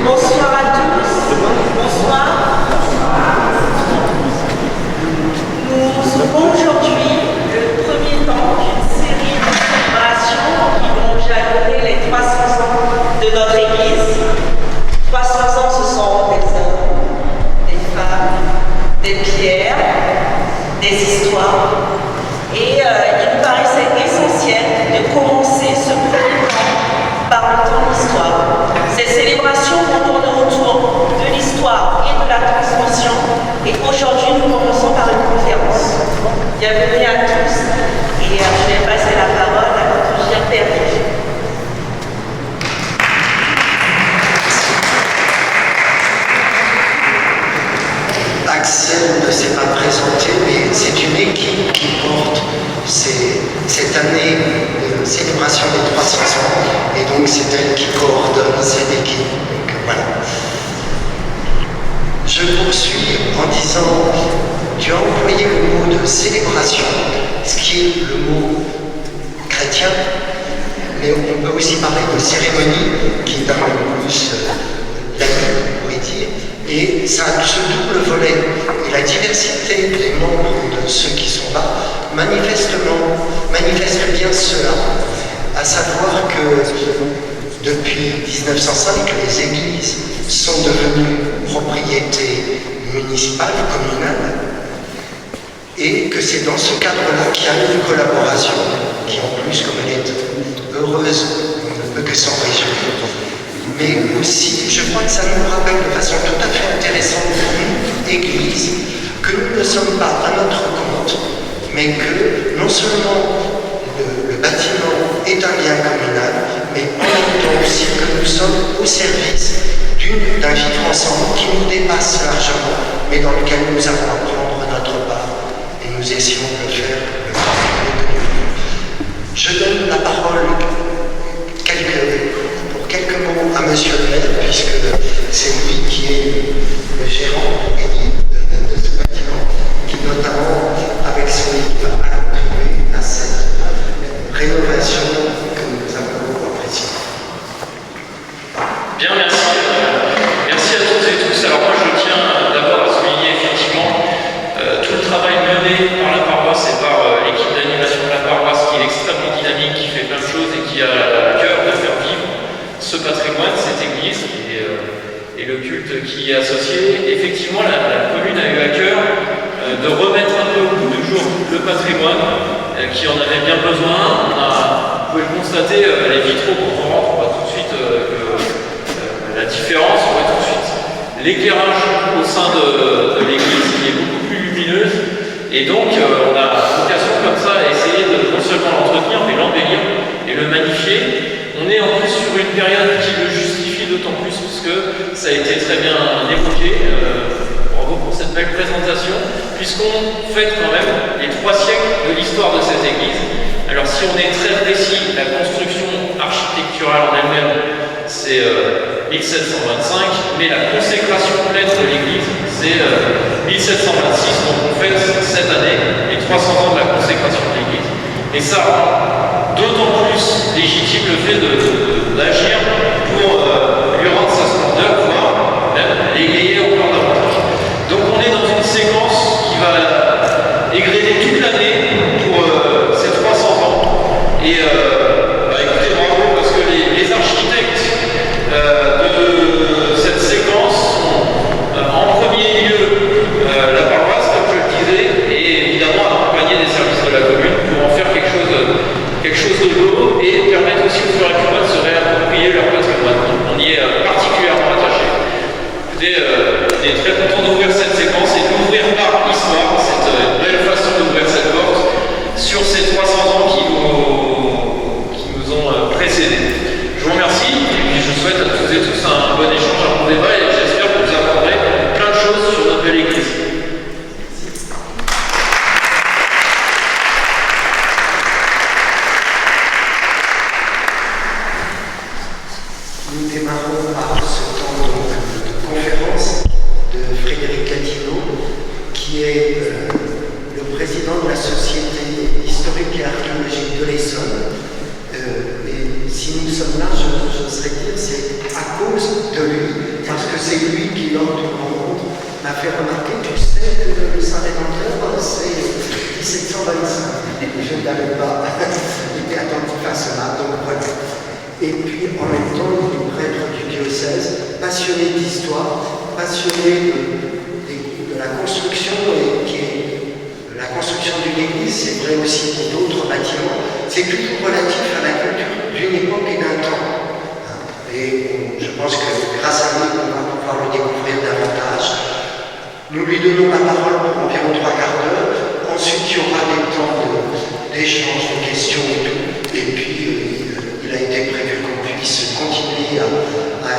Bonsoir à tous. Bonsoir. Nous ouvrons aujourd'hui le premier temps d'une série de célébrations qui vont jalonner les 300 ans de notre Église. 300 ans, ce sont des hommes, des femmes, des pierres, des histoires. Et il me paraissait essentiel de commencer ce premier temps par le temps de l'histoire. Ces célébrations vont tourner autour de l'histoire et de la transmission. Et aujourd'hui, nous commençons par une conférence. Bienvenue à tous. Et je vais passer la parole à notre cher Père. Axel ne s'est pas présenté, mais c'est une équipe qui porte cette année de célébration des 300 ans, et donc c'est elle qui coordonne cette équipe. Donc voilà. Je poursuis en disant, tu as employé le mot de célébration, ce qui est le mot chrétien, mais on peut aussi parler de cérémonie, qui est un peu plus laïque, on pourrait dire. Et ça a ce double volet. Et la diversité des membres de ceux qui sont là manifeste bien cela. À savoir que depuis 1905, les églises sont devenues propriété municipale, communale, et que c'est dans ce cadre-là qu'il y a une collaboration qui, en plus, comme elle est heureuse, on ne peut que s'en réjouir. Mais aussi, je crois que ça nous rappelle de façon tout à fait intéressante pour nous, Église, que nous ne sommes pas à notre compte, mais que non seulement le bâtiment est un bien communal, mais en même temps aussi que nous sommes au service d'un vivre ensemble qui nous dépasse largement, mais dans lequel nous avons à prendre notre part, et nous essayons de le faire le mieux que nous pouvons. Je donne la parole pour quelques mots à Monsieur le maire, puisque c'est lui qui est le gérant de ce bâtiment, qui notamment, avec son équipe, a contribué à cette rénovation que nous avons beaucoup appréciée. Bien, merci. Merci à toutes et tous. Alors moi, je tiens d'abord à souligner effectivement tout le travail mené par la paroisse et par l'équipe d'animation de la paroisse, qui est extrêmement dynamique, qui fait plein de choses et qui a à cœur de faire vivre ce patrimoine, cette église et le culte qui est associé. Effectivement, la commune a eu à cœur de remettre un peu au bout du jour le patrimoine qui en avait bien besoin. Vous pouvez le constater, les vitraux, quand on rentre, on voit tout de suite la différence, on voit tout de suite l'éclairage au sein de l'église qui est beaucoup plus lumineuse. Et donc, on a vocation comme ça à essayer de non seulement l'entretenir, mais l'embellir et le magnifier. On est en plus sur une période qui le justifie d'autant plus, puisque ça a été très bien évoqué. Bravo pour cette belle présentation, puisqu'on fête quand même les 3 siècles de l'histoire de cette église. Alors si on est très précis, la construction architecturale en elle-même, c'est 1725, mais la consécration pleine de l'église, c'est 1726, donc on fête cette année les 300 ans de la consécration de l'église. Et ça rend d'autant plus légitime le fait d'agir pour lui rendre sa splendeur, voire même l'égayer encore davantage. Donc on est dans une séquence qui va égrener toute l'année pour ces 300 ans. Et écoutez, bravo, parce que les architectes de cette séquence sont en premier lieu la paroisse, comme je le disais, et évidemment accompagner des services de la commune pour en faire quelque chose de beau et permettre aussi aux frères et sœurs de se réapproprier leur patrimoine. On y est particulièrement attaché. Écoutez, on est très content d'ouvrir cette séquence et d'ouvrir par l'histoire, cette belle façon d'ouvrir cette porte sur ces 300 ans qui nous ont précédés. Je vous remercie et puis je souhaite à toutes et tous un bon échange, un bon débat et j'espère que vous apprendrez plein de choses sur notre belle église. Nous démarrons par ce temps de conférence de Frédéric Catino, qui est le président de la Société historique et archéologique de l'Essonne. Et si nous sommes là, je serais dire, c'est à cause puis lors du rencontre, m'a fait remarquer, tu sais que le Saint-Rédempteur, c'est 1725. Je n'avais pas été attentif à cela, donc voilà. Et puis en même temps, il est prêtre du diocèse, passionné d'histoire, passionné de la construction, et la construction d'une église, c'est vrai aussi pour d'autres bâtiments, c'est toujours relatif à la culture d'une époque et d'un temps. Et je pense que grâce à lui, on va pouvoir le découvrir davantage. Nous lui donnons la parole pour environ 3 quarts d'heure. Ensuite, il y aura des temps d'échange, de questions et tout. Et puis, il a été prévu qu'on puisse continuer à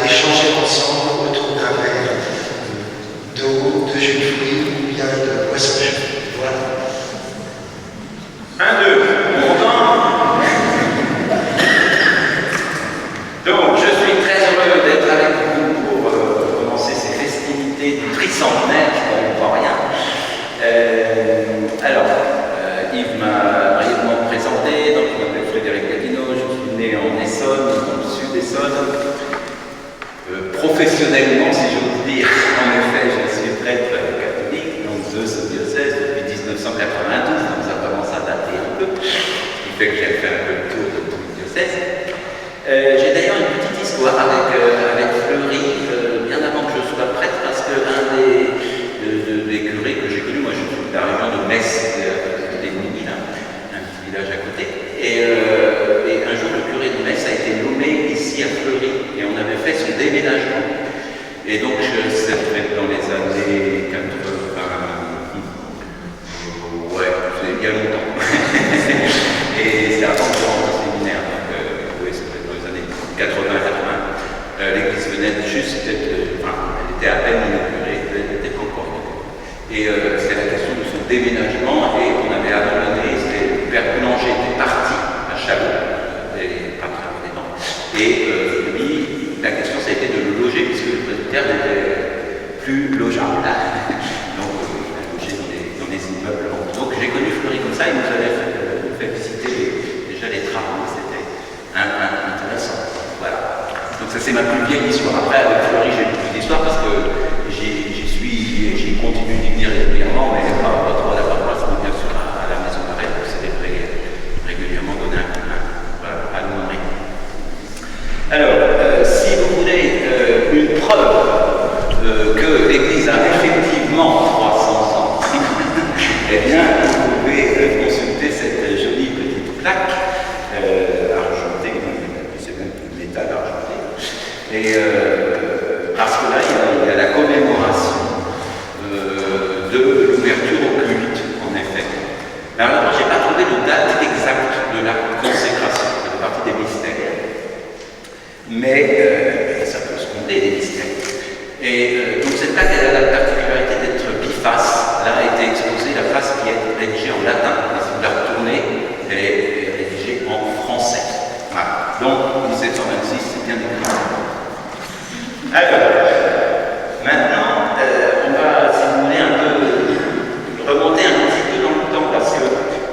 échanger ensemble autour d'un verre d'eau, de jus de fruits ou bien de boisson chaude. Voilà. 1, 2, montant. Donc, je suis très heureux d'être avec vous pour commencer ces festivités du tricentenaire, je ne crois rien. Yves m'a brièvement présenté, donc je m'appelle Frédéric Gavino, je suis né en Essonne, dans le sud d'Essonne. Professionnellement, si j'ose dire, en effet, je suis prêtre catholique, donc de ce diocèse depuis 1992, donc ça commence à dater un peu, ce qui fait que j'ai fait un peu le tour de tout le diocèse. J'ai d'ailleurs une petite histoire avec Fleury, bien avant que je sois prêtre, parce que un des curés que j'ai connus, moi je suis de la région de Metz, des Minimes, un petit village à côté, et un jour le curé de Metz a été nommé ici à Fleury, et on avait fait son déménagement. Et donc c'était dans les années 80, ouais, c'est bien longtemps. Et c'est avant que je rentre au séminaire, donc oui, c'était dans les années 80. L'église venait juste d'être, elle était à peine inaugurée, elle n'était pas encore inaugurée. Et c'était la question de son déménagement, et on avait abandonné, le père Boulanger était parti à Chalon, et pas très loin des temps. Et lui, la question ça a été de le loger, puisque le presbytère n'était plus logeable. Donc il a logé dans les immeubles. Donc j'ai connu Fleury comme ça, il nous avait fait visiter déjà les travaux, c'était intéressant. Voilà. Donc ça c'est ma plus vieille histoire. Après avec Fleury j'ai plus d'histoire parce que j'y continue d'y venir régulièrement, mais pas trop à la paroisse, mais bien sûr à la maison d'arrêt pour célébrer régulièrement, donner un coup de main à l'aumônerie. Alors, si vous voulez une preuve que l'Église a effectivement 300 ans, eh bien vous pouvez consulter cette jolie petite plaque argentée, c'est même du métal argenté. Et parce que là, il y a la commémoration de l'ouverture au culte, en effet. Mais alors, je n'ai pas trouvé de date exacte de la consécration, ça fait partie des mystères. Mais ça peut se compter, les mystères. Et donc, cette plaque, elle a la particularité d'être biface. Là a été exposée la face qui est rédigée en latin. Et si vous la retournez, elle est rédigée en français. Voilà. Donc, 1726, c'est bien écrit. Alors, maintenant, on va, si vous voulez, un peu remonter un petit peu dans le temps, parce que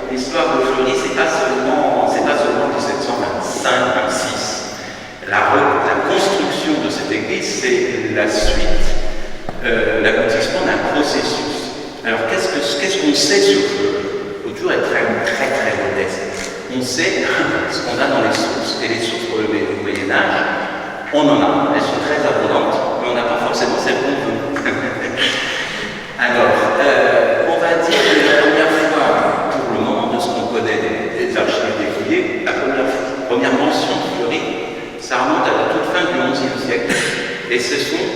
l'histoire de Fleury, c'est pas seulement 1725-26. La construction de cette église, c'est la suite, l'aboutissement d'un processus. Alors, qu'est-ce qu'on sait sur Fleury? Il faut toujours être très modeste. On sait ce qu'on a dans les sources, et les sources pour le Moyen-Âge, on en a, elles sont très abondantes, mais on n'a pas forcément celles qu'on veut. Alors, on va dire que la première fois, pour le moment de ce qu'on connaît des archives défouillées, la première mention de Fleury, ça remonte à la toute fin du XIe siècle, et ce sont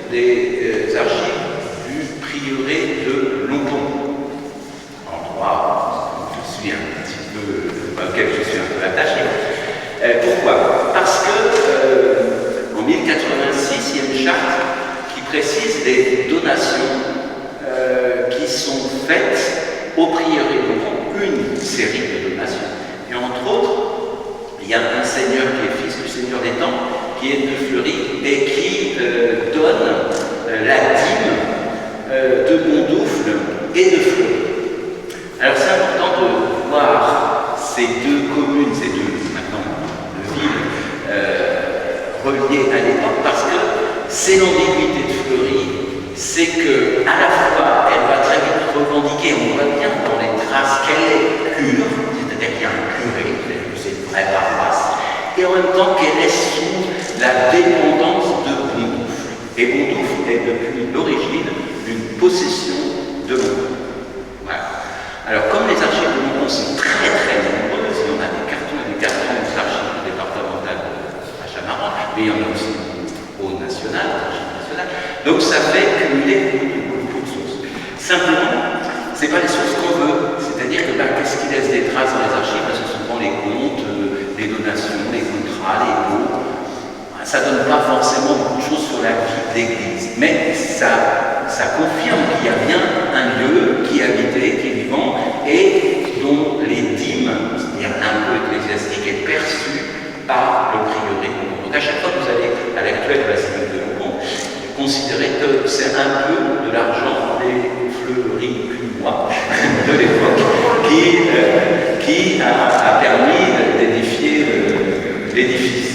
des archives du prieuré de Longpont, endroit où je suis un petit peu, auquel je suis un peu attaché. Pourquoi? Parce que en 1086, il y a une charte qui précise les donations qui sont faites au prieuré de Longpont, une série de donations. Et entre autres, il y a un seigneur qui est fils du seigneur des temps, qui est de Fleury et qui donne la dîme de Bondoufle et de Fleury. Alors c'est important de voir ces deux communes, ces deux villes reliées à l'époque, parce que c'est l'ambiguïté de Fleury c'est que à la fois elle va très vite revendiquer, on voit bien dans les traces qu'elle est cure, c'est-à-dire qu'il y a un curé, c'est une vraie paroisse, et en même temps qu'elle est sous la dépendance de Bondoufle. Et Bondoufle est depuis l'origine une possession de Montbon. Voilà. Alors comme les archives de Montbon sont très très nombreuses, il y en a des cartons et des cartons des archives départementales à Chamaran, mais il y en a aussi au national, aux archives nationales, donc ça fait cumuler beaucoup de sources. Simplement, ce n'est pas les sources qu'on veut, c'est-à-dire que qu'est-ce qui laisse des traces dans les archives? Parce que souvent les comptes, les donations, les contrats, les baux, ça ne donne pas forcément beaucoup de choses sur la vie de l'Église, mais ça confirme qu'il y a bien un lieu qui est habité, qui est vivant, et dont les dîmes, c'est-à-dire l'impôt ecclésiastique, est perçu par le prieuré. Donc à chaque fois que vous allez à l'actuelle basilique de Montbon, considérez que c'est un peu de l'argent des fleuris punois de l'époque qui a permis d'édifier l'édifice.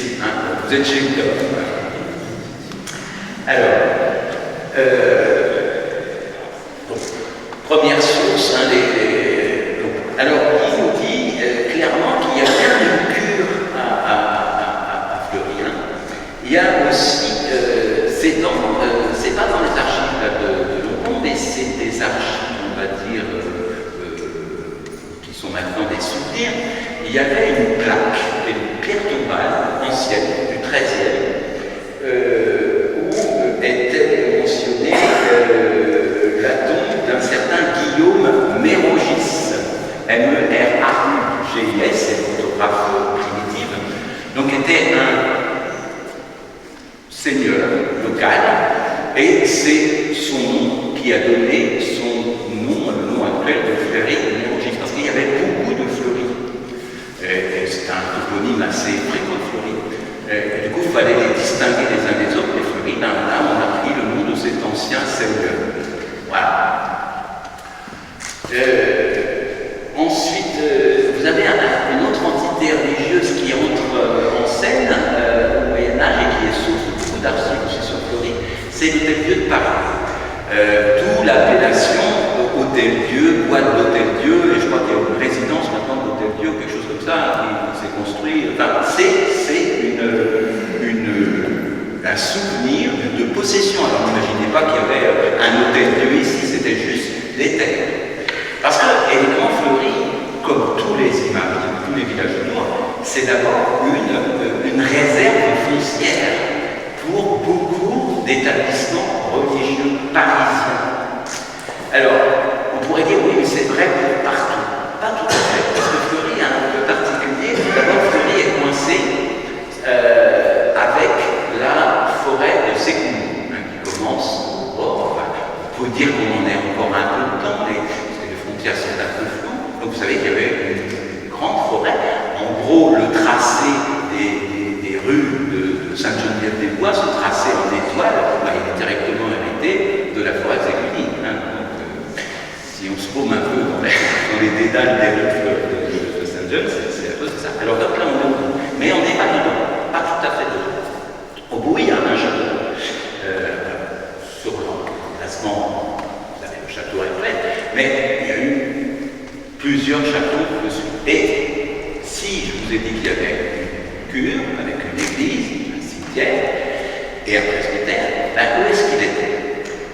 Vous êtes chez vous. Alors, donc, première source, alors il nous dit clairement qu'il y a bien une cure à Fleury. Il y a aussi, c'est pas dans les archives de Montbon, mais c'est des archives, on va dire, qui sont maintenant des souvenirs. Il y avait une plaque, une pierre tombale ancienne du XIIIe, où était mentionnée la tombe d'un certain Guillaume Mérogis, M-E-R-A-U-G-I-S, c'est une photographe primitive, donc était un seigneur local, et c'est son nom qui a donné son nom, le nom actuel de Fleury de Mérogis, parce qu'il y avait beaucoup de Fleury. C'est un toponyme assez fréquent de Fleury. Du coup, il fallait les distinguer les uns des autres. Les Fleury, là, on a pris le nom de cet ancien seigneur. Voilà. Ensuite, vous avez une autre entité religieuse qui entre en scène au Moyen-Âge et qui est source de beaucoup d'archives aussi sur Fleury. C'est l'Hôtel-Dieu de Paris. D'où l'appellation Hôtel-Dieu, boîte d'Hôtel-Dieu, et je crois qu'il y a une résidence maintenant d'Hôtel-Dieu, quelque chose comme ça, qui s'est construit. Enfin, c'est un souvenir de possession. Alors n'imaginez pas qu'il y avait un Hôtel-Dieu ici, c'était juste des terres. Parce que, évidemment, Fleury, comme tous les immeubles, tous les villages du Nord, c'est d'abord une réserve foncière pour beaucoup d'établissements religieux parisiens. Alors, on pourrait dire, oui, mais c'est vrai pour partout. Pas tout à fait, parce que Fleury est un peu particulier. D'abord, Fleury est coincé avec la forêt de Sécoumont, qui commence au bord. Enfin, on peut dire qu'on en est encore un peu de temps, mais les frontières sont un peu floues. Donc, vous savez qu'il y avait une grande forêt. En gros, le tracé des rues de Sainte-Geneviève-des-Bois, ce tracé en étoile, il est directement hérité de la forêt de Sécuny. Si on se paume un peu dans les dédales des rues de Sainte-Geneviève, c'est un peu ça. Alors donc là, on est au bout. Mais on n'est pas dedans, pas tout à fait dedans. Au bout, il y a un château. Sur l'emplacement, vous avez le château Eiffel, mais il y a eu plusieurs châteaux dessus. Et si je vous ai dit qu'il y avait une cure, avec une église, un cimetière et un presbytère, où est-ce qu'il était?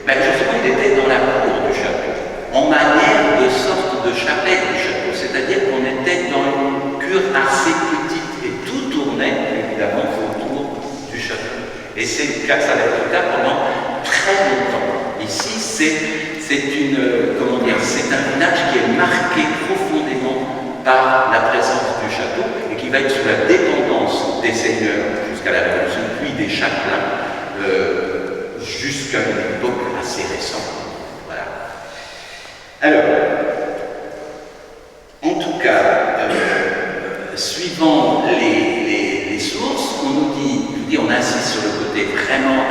Justement, il était dans la cour du château, en manière de sorte de chapelle du château, c'est-à-dire qu'on était dans une cure assez petite et tout tournait évidemment autour du château. Et c'est le cas, ça va être le cas pendant très longtemps. Ici, c'est un village qui est marqué profondément par la présence du château et qui va être sous la dépendance des seigneurs jusqu'à la Révolution, puis des châtelains jusqu'à une époque assez récente. Voilà. Alors, en tout cas, suivant les sources, on nous dit, on insiste sur le côté vraiment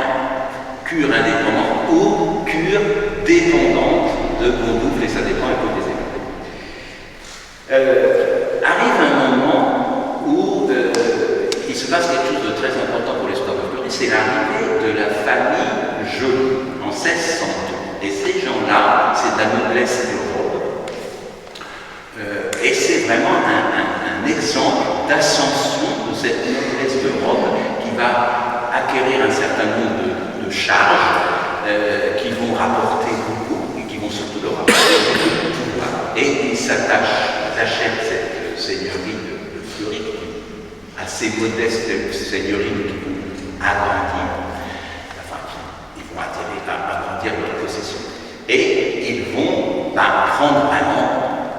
cure indépendante ou cure dépendante de Bondoufle, et ça dépend un peu des époques. Arrive un moment où il se passe quelque chose de très important pour l'histoire de Fleury, c'est l'arrivée de la famille Joly en 1602. la noblesse de robe. Et c'est vraiment un exemple d'ascension de cette noblesse de robe qui va acquérir un certain nombre de charges qui vont rapporter beaucoup et qui vont surtout leur rapporter beaucoup de pouvoir. Et ils s'attachent, ils achètent cette seigneurie de Fleury, assez modeste seigneurie, mais qui vont agrandir, enfin, ils vont agrandir leur possession. Et ils vont prendre vraiment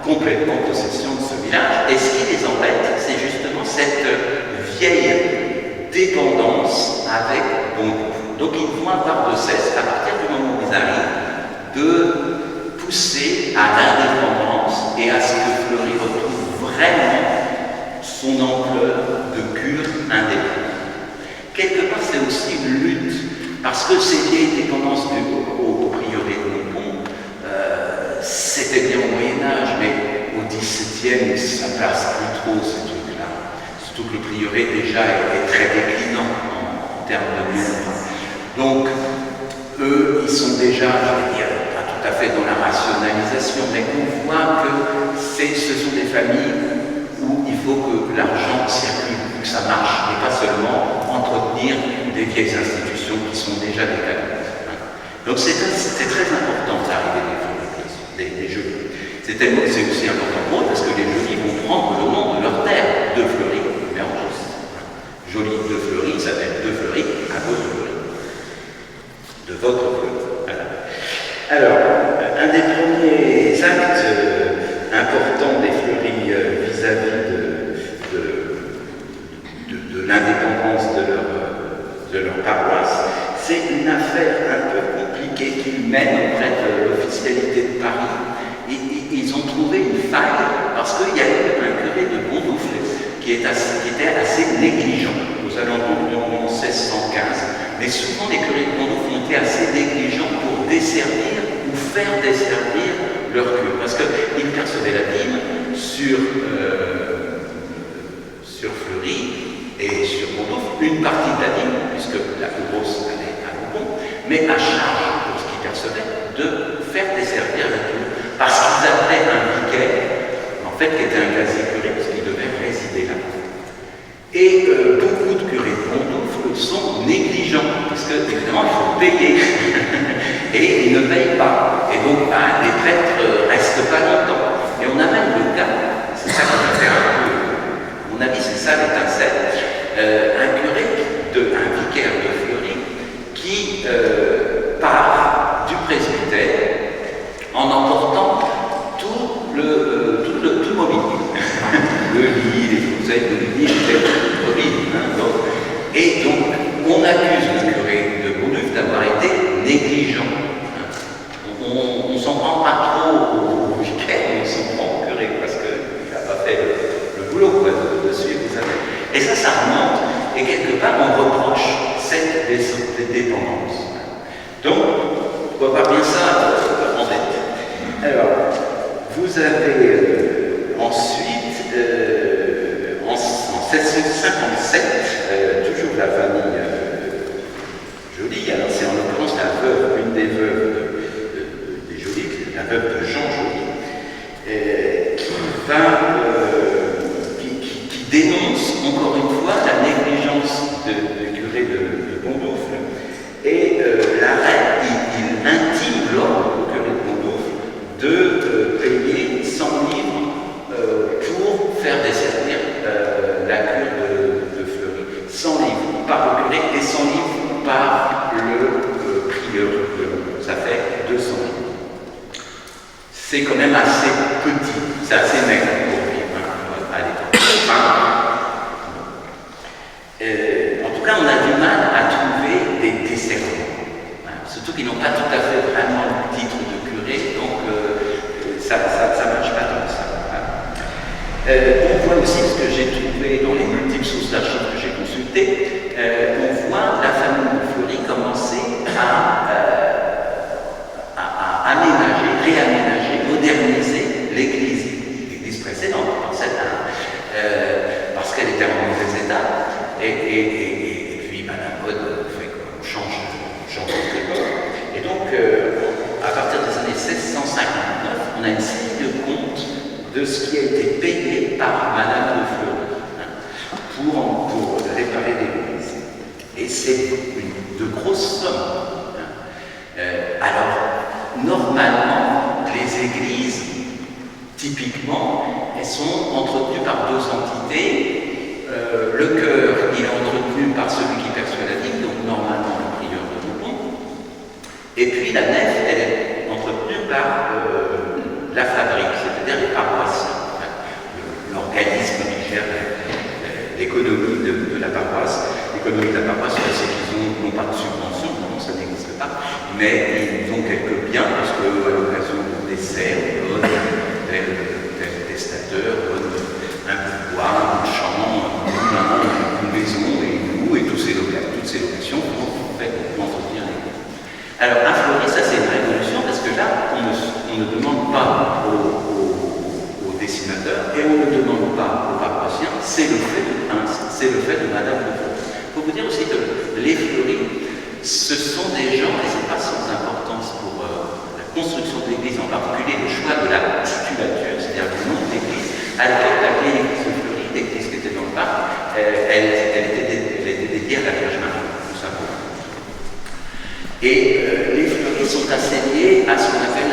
complètement possession de ce village. Et ce qui les embête, c'est justement cette vieille dépendance avec Bondoufle. Donc ils vont avoir de cesse, à partir du moment où ils arrivent, de pousser à l'indépendance et à ce que Fleury retrouve vraiment son ampleur de cure indépendante. Quelque part, c'est aussi une lutte, parce que ces vieilles dépendances au prieuré de Montpont, c'était bien au Moyen-Âge, mais au XVIIe, ça ne place plus trop ce truc-là. Surtout que le prieuré déjà est très déclinant en termes de nombre. Donc, eux, ils sont déjà, je vais dire, pas tout à fait dans la rationalisation, mais on voit que ce sont des familles où il faut que l'argent circule, que ça marche, et pas seulement entretenir des vieilles institutions qui sont déjà décadentes. Donc c'était très important l'arrivée des Joly. C'est aussi important pour eux parce que les Joly vont prendre le nom de leur terre, de Fleury, mais en juste. Joly de Fleury, ça s'appelle de Fleury à cause de Fleury. De votre Fleury. Voilà. Alors, un des premiers actes importants des Fleury vis-à-vis de l'indépendance de leur paroisse, c'est une affaire un peu compliquée qu'ils mènent auprès de l'officialité de Paris. Ils ont trouvé une faille parce qu'il y a eu un curé de Bondoufle qui était assez négligent aux alentours de 1615. Mais souvent les curés de Bondoufle ont été assez négligents pour desservir ou faire desservir leur cure. Parce qu'ils percevaient la dîme sur Fleury et sur Bondoufle, une partie de la dîme, puisque la plus grosse allait à Montpont, mais à charge pour ce qu'ils percevaient de faire desservir la cure. Parce qu'ils avaient un vicaire, en fait, qui était un quasi-curé, parce qu'il devait résider là. Et beaucoup de curés de Bondoufle sont négligents, parce que, évidemment, il faut payer. Et ils ne payent pas. Et donc, les prêtres ne restent pas longtemps. Et on a même le cas, c'est ça qui va faire un peu, à mon avis, c'est ça l'étincelle, un curé, un vicaire de Fleury, qui part du presbytère en emportant tout le mobilier. Le lit, les bouteilles de lit, le lit. Et donc, on accuse le curé de Bondoufle d'avoir été négligent. On ne s'en prend pas trop au vicaire, on s'en prend au curé, parce qu'il n'a pas fait le boulot de suivre, vous savez. Et ça remonte, et quelque part, on reproche cette dépendance. Donc, on voit bien ça en tête. Alors, vous avez ensuite, en 1757, toujours la famille Joly, alors c'est en l'occurrence la veuve, une des veuves des Joly, la veuve de Jean Joly, qui dénonce encore une fois la négligence du curé de Bondoufle, et la reine, il intime l'ordre au curé de Bondoufle de payer 100 livres pour faire desservir la cure de Fleury. 100 livres par le curé et 100 livres par le prieur. Ça fait 200 livres. C'est quand même assez petit, c'est assez maigre pour vivre à l'époque. En tout cas, on a du mal à trouver des servants. Surtout qu'ils n'ont pas tout à fait vraiment le titre de curé, donc ça ne marche pas comme ça. On voit aussi ce que j'ai trouvé dans les multiples sources d'archives que j'ai consultées, on voit la famille de Fleury commencer à aménager, réaménager, moderniser l'église précédente, de ce qui a été payé par Madame de Fleury pour réparer l'église. Et c'est de grosses sommes. Alors, normalement, les églises, typiquement, elles sont entretenues par deux entités. Le chœur, il est entretenu par celui qui perçoit la dîme, donc normalement le prieur de Montpont. Et puis la nef, elle est entretenue par la fabrique, c'est-à-dire les paroissiens, l'organisme qui gère l'économie de la paroisse. L'économie de la paroisse, c'est qu'ils n'ont pas de subvention, non, ça n'existe pas, mais ils ont quelques biens, parce qu'à l'occasion de décès, on donne tel testateur, donne un pouvoir, un champ, un moulin, une maison, et une roue, et toutes ces locations vont entretenir l'église. Alors, à Fleury, ça c'est une révolution, parce que là, on ne demande pas aux dessinateurs, et on ne demande pas aux paroissiens, c'est le fait de Prince, c'est le fait de Madame de Fleury. Il faut vous dire aussi que les Fleury, ce sont des gens, et c'est pas sans importance pour la construction de l'église, en particulier le choix de la titulature, c'est-à-dire le nom de l'église. À l'époque, la vieille église de Fleury, l'église qui était dans le parc, elle était dédiée à la Vierge Marie, tout simplement. Et les Fleury sont assénés à ce qu'on appelle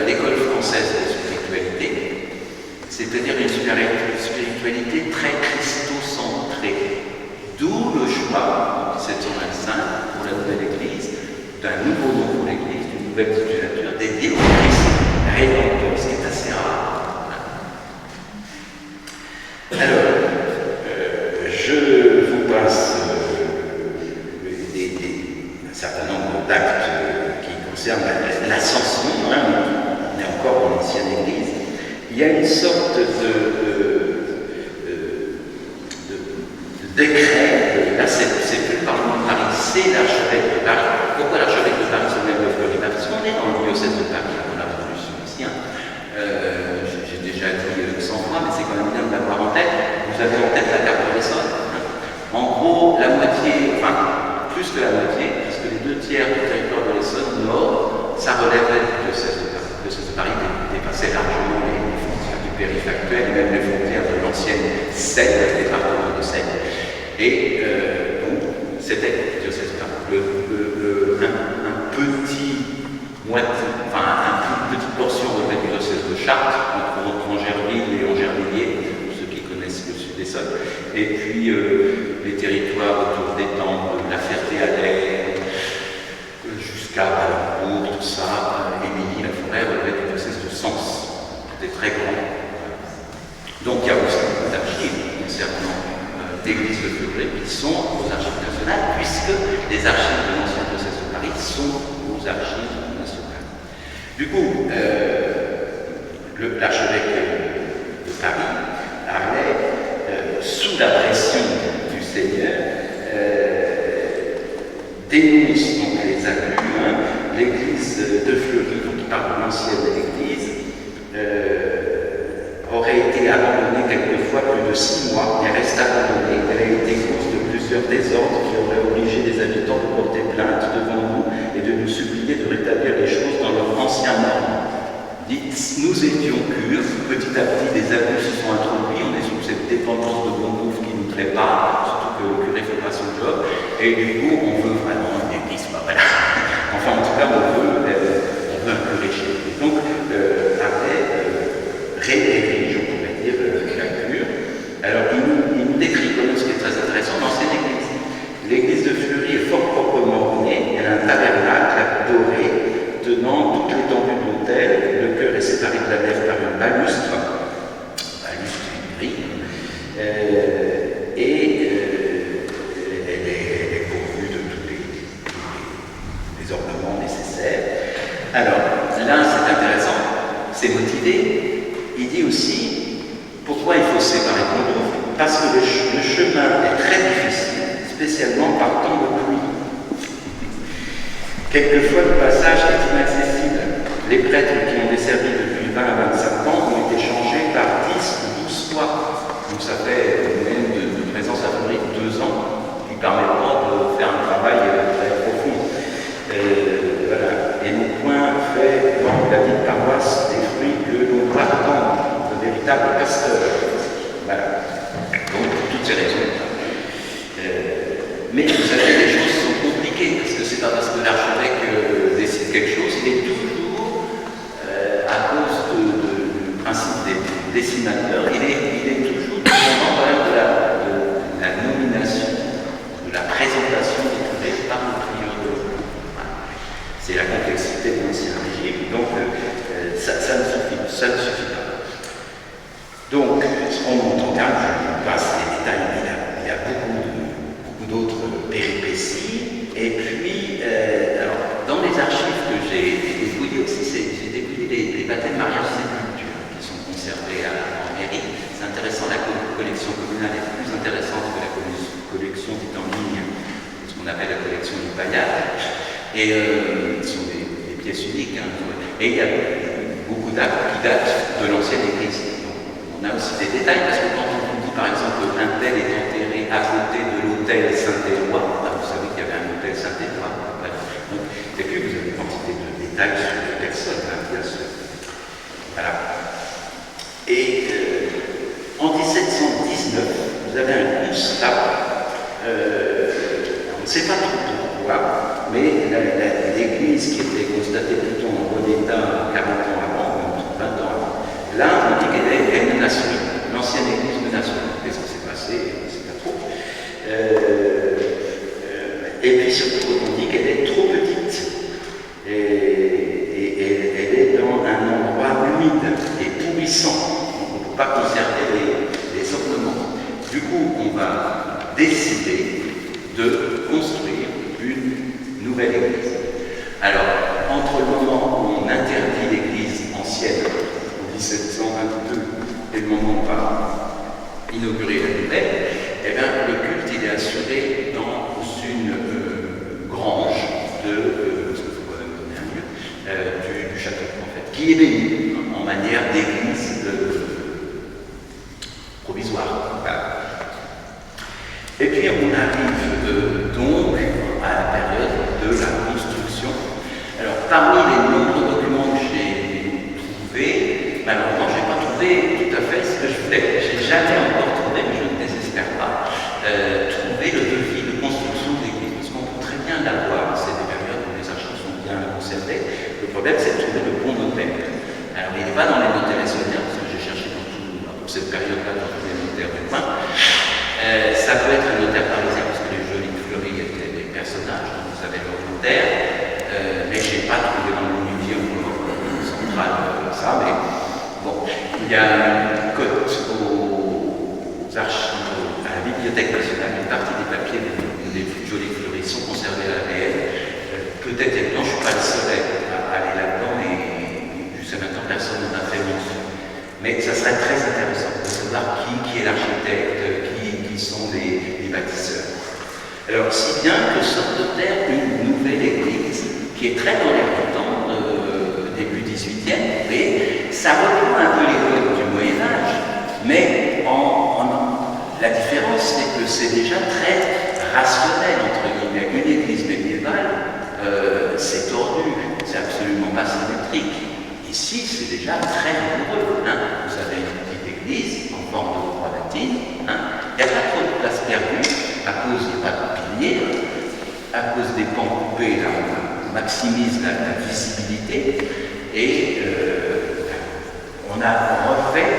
l'école française de spiritualité, c'est-à-dire une spiritualité très christocentrée. D'où le choix, en 1725, pour la nouvelle église, d'un nouveau nom pour l'église, d'une nouvelle titulature dédiée au Christ rédempteur, ce qui est assez rare. Alors, je vous passe un certain nombre d'actes qui concernent l'ascension. On est encore dans l'ancienne église. Il y a une sorte de décret, là c'est plus le Parlement de Paris, c'est l'archevêque de Paris. Pourquoi l'archevêque de Paris se met de Fleury? Parce qu'on est dans le diocèse de Paris pour la Révolution ici. J'ai déjà dit 100 fois, mais c'est quand même bien de l'avoir en tête. Vous avez en tête la carte de l'Essonne. En gros, la moitié, enfin, plus que la moitié, puisque les 2 tiers du territoire de l'Essonne nord, ça relèverait du diocèse de Paris. Le diocèse de Paris dépassait largement les frontières du périph' actuel et même les frontières de l'ancienne Seine, le département de Seine. Et donc, c'était le diocèse de Paris. Une petite portion relevait du diocèse de Chartres, entre Angerville et Angervilliers, pour ceux qui connaissent le sud d'Essonne. Et puis les territoires autour d'Étampes, de la Ferté-Alais, jusqu'à Balancourt, tout ça, Émilie, la Forêt, relevait du diocèse de Sens. C'était très grand. Donc il y a aussi des archives concernant l'église de Fleury qui sont aux archives nationales, puisque les archives de l'ancien diocèse de Paris sont aux archives nationales. Du coup, l'archevêque de Paris, Harlay, sous la pression du Seigneur, dénonce donc les abus. L'église de Fleury, donc il parle de l'ancienne église, aurait été abandonnée quelquefois plus de 6 mois et reste abandonnée. Elle a été cause de plusieurs désordres qui auraient obligé les habitants de porter plainte devant nous et de nous supplier de rétablir les choses dans leur ancien ordre. Dites, nous étions cures, petit à petit des abus se sont introduits, on est sous cette dépendance de bon bouffe qui ne nous plaît pas, surtout que le curé ne fait pas son job, et du coup on veut vraiment une église, voilà. Enfin en tout cas on veut un curé chez nous. Donc après, réérige, on pourrait dire, la cure. Alors, il nous décrit comme ce qui est très intéressant dans cette église. L'église de Fleury est fort proprement ornée. Elle a un tabernacle doré tenant toute l'étendue de l'autel. Le chœur est séparé de la nef par une balustre gris. Et elle est pourvue de tous les ornements nécessaires. Alors, là, c'est intéressant, c'est motivé. Il dit aussi pourquoi il faut se séparer de l'eau, parce que le chemin est très difficile, spécialement par temps de pluie. Quelquefois, le passage est inaccessible. Les prêtres qui ont desservi depuis 20 à 25 ans ont été changés par 10 ou 12 fois. Donc ça fait une moyenne de présence à Fleury de 2 ans, qui permet pas de faire un travail très profond. Voilà. Et nos points fait dans la vie de paroisse des fruits que l'on doit attendre, de véritables Et ce sont des pièces uniques. Hein. Et il y a beaucoup d'actes qui datent de l'ancienne église. Donc, on a aussi des détails, parce que quand on vous dit par exemple qu'un tel est enterré à côté de l'autel Saint-Éloi, vous savez qu'il y avait un autel Saint-Éloi. Et puis vous avez une quantité de détails sur les personnes, hein, bien sûr. Voilà. Et en 1719, vous avez un constat, on ne sait pas trop pourquoi, mais l'église qui était constatée plutôt en bon état 40 ans avant, 20 ans avant, là on dit qu'elle est menaçante, l'ancienne église menaçante. Qu'est-ce qui s'est passé? On ne sait pas trop. Et puis surtout, on dit qu'elle est trop petite. Et elle est dans un endroit humide et pourrissant. On ne peut pas conserver les ornements. Du coup, on va décider de construire une nouvelle église. Alors, entre le moment où on interdit l'église ancienne, en 1722, et le moment où on va inaugurer la nouvelle, eh bien, le culte il est assuré dans une grange de du château, en fait, qui est béni en manière d'église provisoire. Voilà. Et puis on arrive donc à la période de la construction. Alors parmi les nombreux documents que j'ai trouvés, malheureusement je n'ai pas trouvé tout à fait ce que je voulais. Je n'ai jamais encore trouvé, mais je ne désespère pas, trouver le devis de construction de l'église. Parce qu'on peut très bien l'avoir, c'est des périodes où les archives sont bien conservées. Le problème, c'est de trouver le bon notaire. Alors, il n'est pas dans les notaires estonniens, parce que j'ai cherché pour cette période-là dans tous les notaires du coin. Ça peut être un notaire parisien, parce que les Jolies Fleuries étaient des personnages, donc vous avez leur notaire. Mais je n'ai pas trouvé dans le musée ou central ça, mais bon, il y a une cote aux archives, à la Bibliothèque nationale, une partie des papiers des Jolies Fleuries sont conservés à l'APN. Peut-être, non, je ne suis pas le seul à aller là-dedans, mais jusqu'à maintenant, personne n'en a fait mention. Mais ça serait très intéressant de savoir qui est l'architecte, qui sont les bâtisseurs. Alors, si bien que sort de terre une nouvelle église qui est très dans l'air du temps, début 18e, mais ça reprend un peu les codes du Moyen-Âge, mais la différence, c'est que c'est déjà très rationnel, entre guillemets. Une église médiévale, c'est tordu, c'est absolument pas symétrique. Ici, c'est déjà très rigoureux. Hein. Vous avez une petite église en forme de croix latine. Hein. Il n'y a pas trop de place perdue à cause il n'y a pas de piliers, à cause des pans coupés, là, on maximise la visibilité. Et on a fait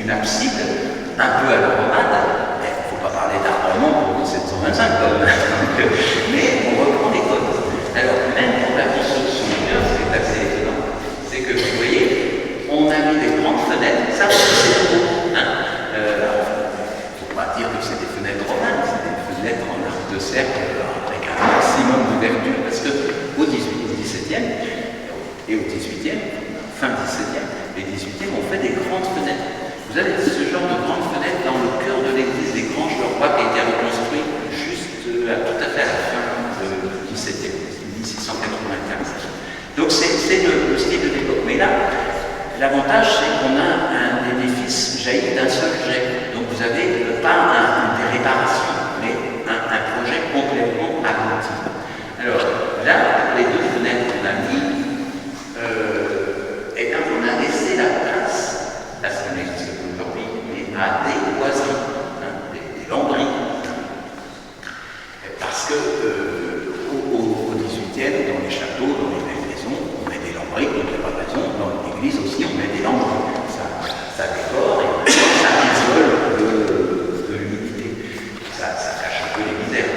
une abside un peu à la romane. Il ne faut pas parler d'art roman pour 1725 quand même. Mais on reprend les codes. Alors, même pour la construction du mur, ce qui est assez étonnant, c'est que vous voyez, on a mis des grandes fenêtres, ça c'est beau. Hein. Il ne faut pas dire que c'est des fenêtres romanes, c'est des fenêtres en arc de cercle avec un maximum d'ouverture, parce qu'au 17e et au 18e, fin 17e, les 18e ont fait des grandes fenêtres. Vous avez ce genre de grandes fenêtres dans le cœur de l'église des Granges-le-Roi qui a été reconstruit juste tout à fait à la fin du 17e. 1695. Donc c'est le style de l'époque. Mais là, l'avantage c'est qu'on a un édifice jailli d'un seul jet. Donc vous avez pas des réparations, mais un projet complètement agrandi. Alors là, les deux fenêtres qu'on a mis, et bien on a laissé la place, là ça n'existe plus aujourd'hui, mais à des boiseries, hein, des lambris. Parce que au 18e, dans les châteaux, dans les belles maisons, on met des lambris, donc il n'y a pas de raison. Dans l'église aussi, on met des lambris. Ça décore et ça isole de l'humidité. Ça cache un peu les misères.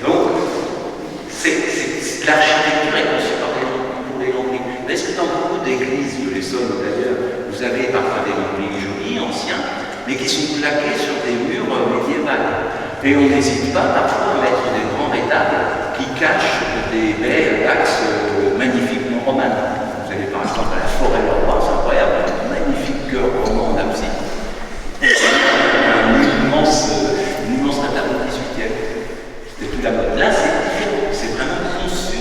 Donc, l'architecture est conçue pour les lambris. Est-ce que dans beaucoup d'églises de l'Essonne d'ailleurs, vous avez parfois des lambris jolis, anciens, mais qui sont plaqués sur des murs médiévaux? Et on n'hésite pas parfois à mettre des grands rétables qui cachent des baies d'axes magnifiquement romanes. Vous allez par exemple à la forêt de Roi, c'est incroyable, un magnifique cœur roman en abside. Une immense rétable au 18e. C'était tout la mode. Là, c'est différent, c'est vraiment conçu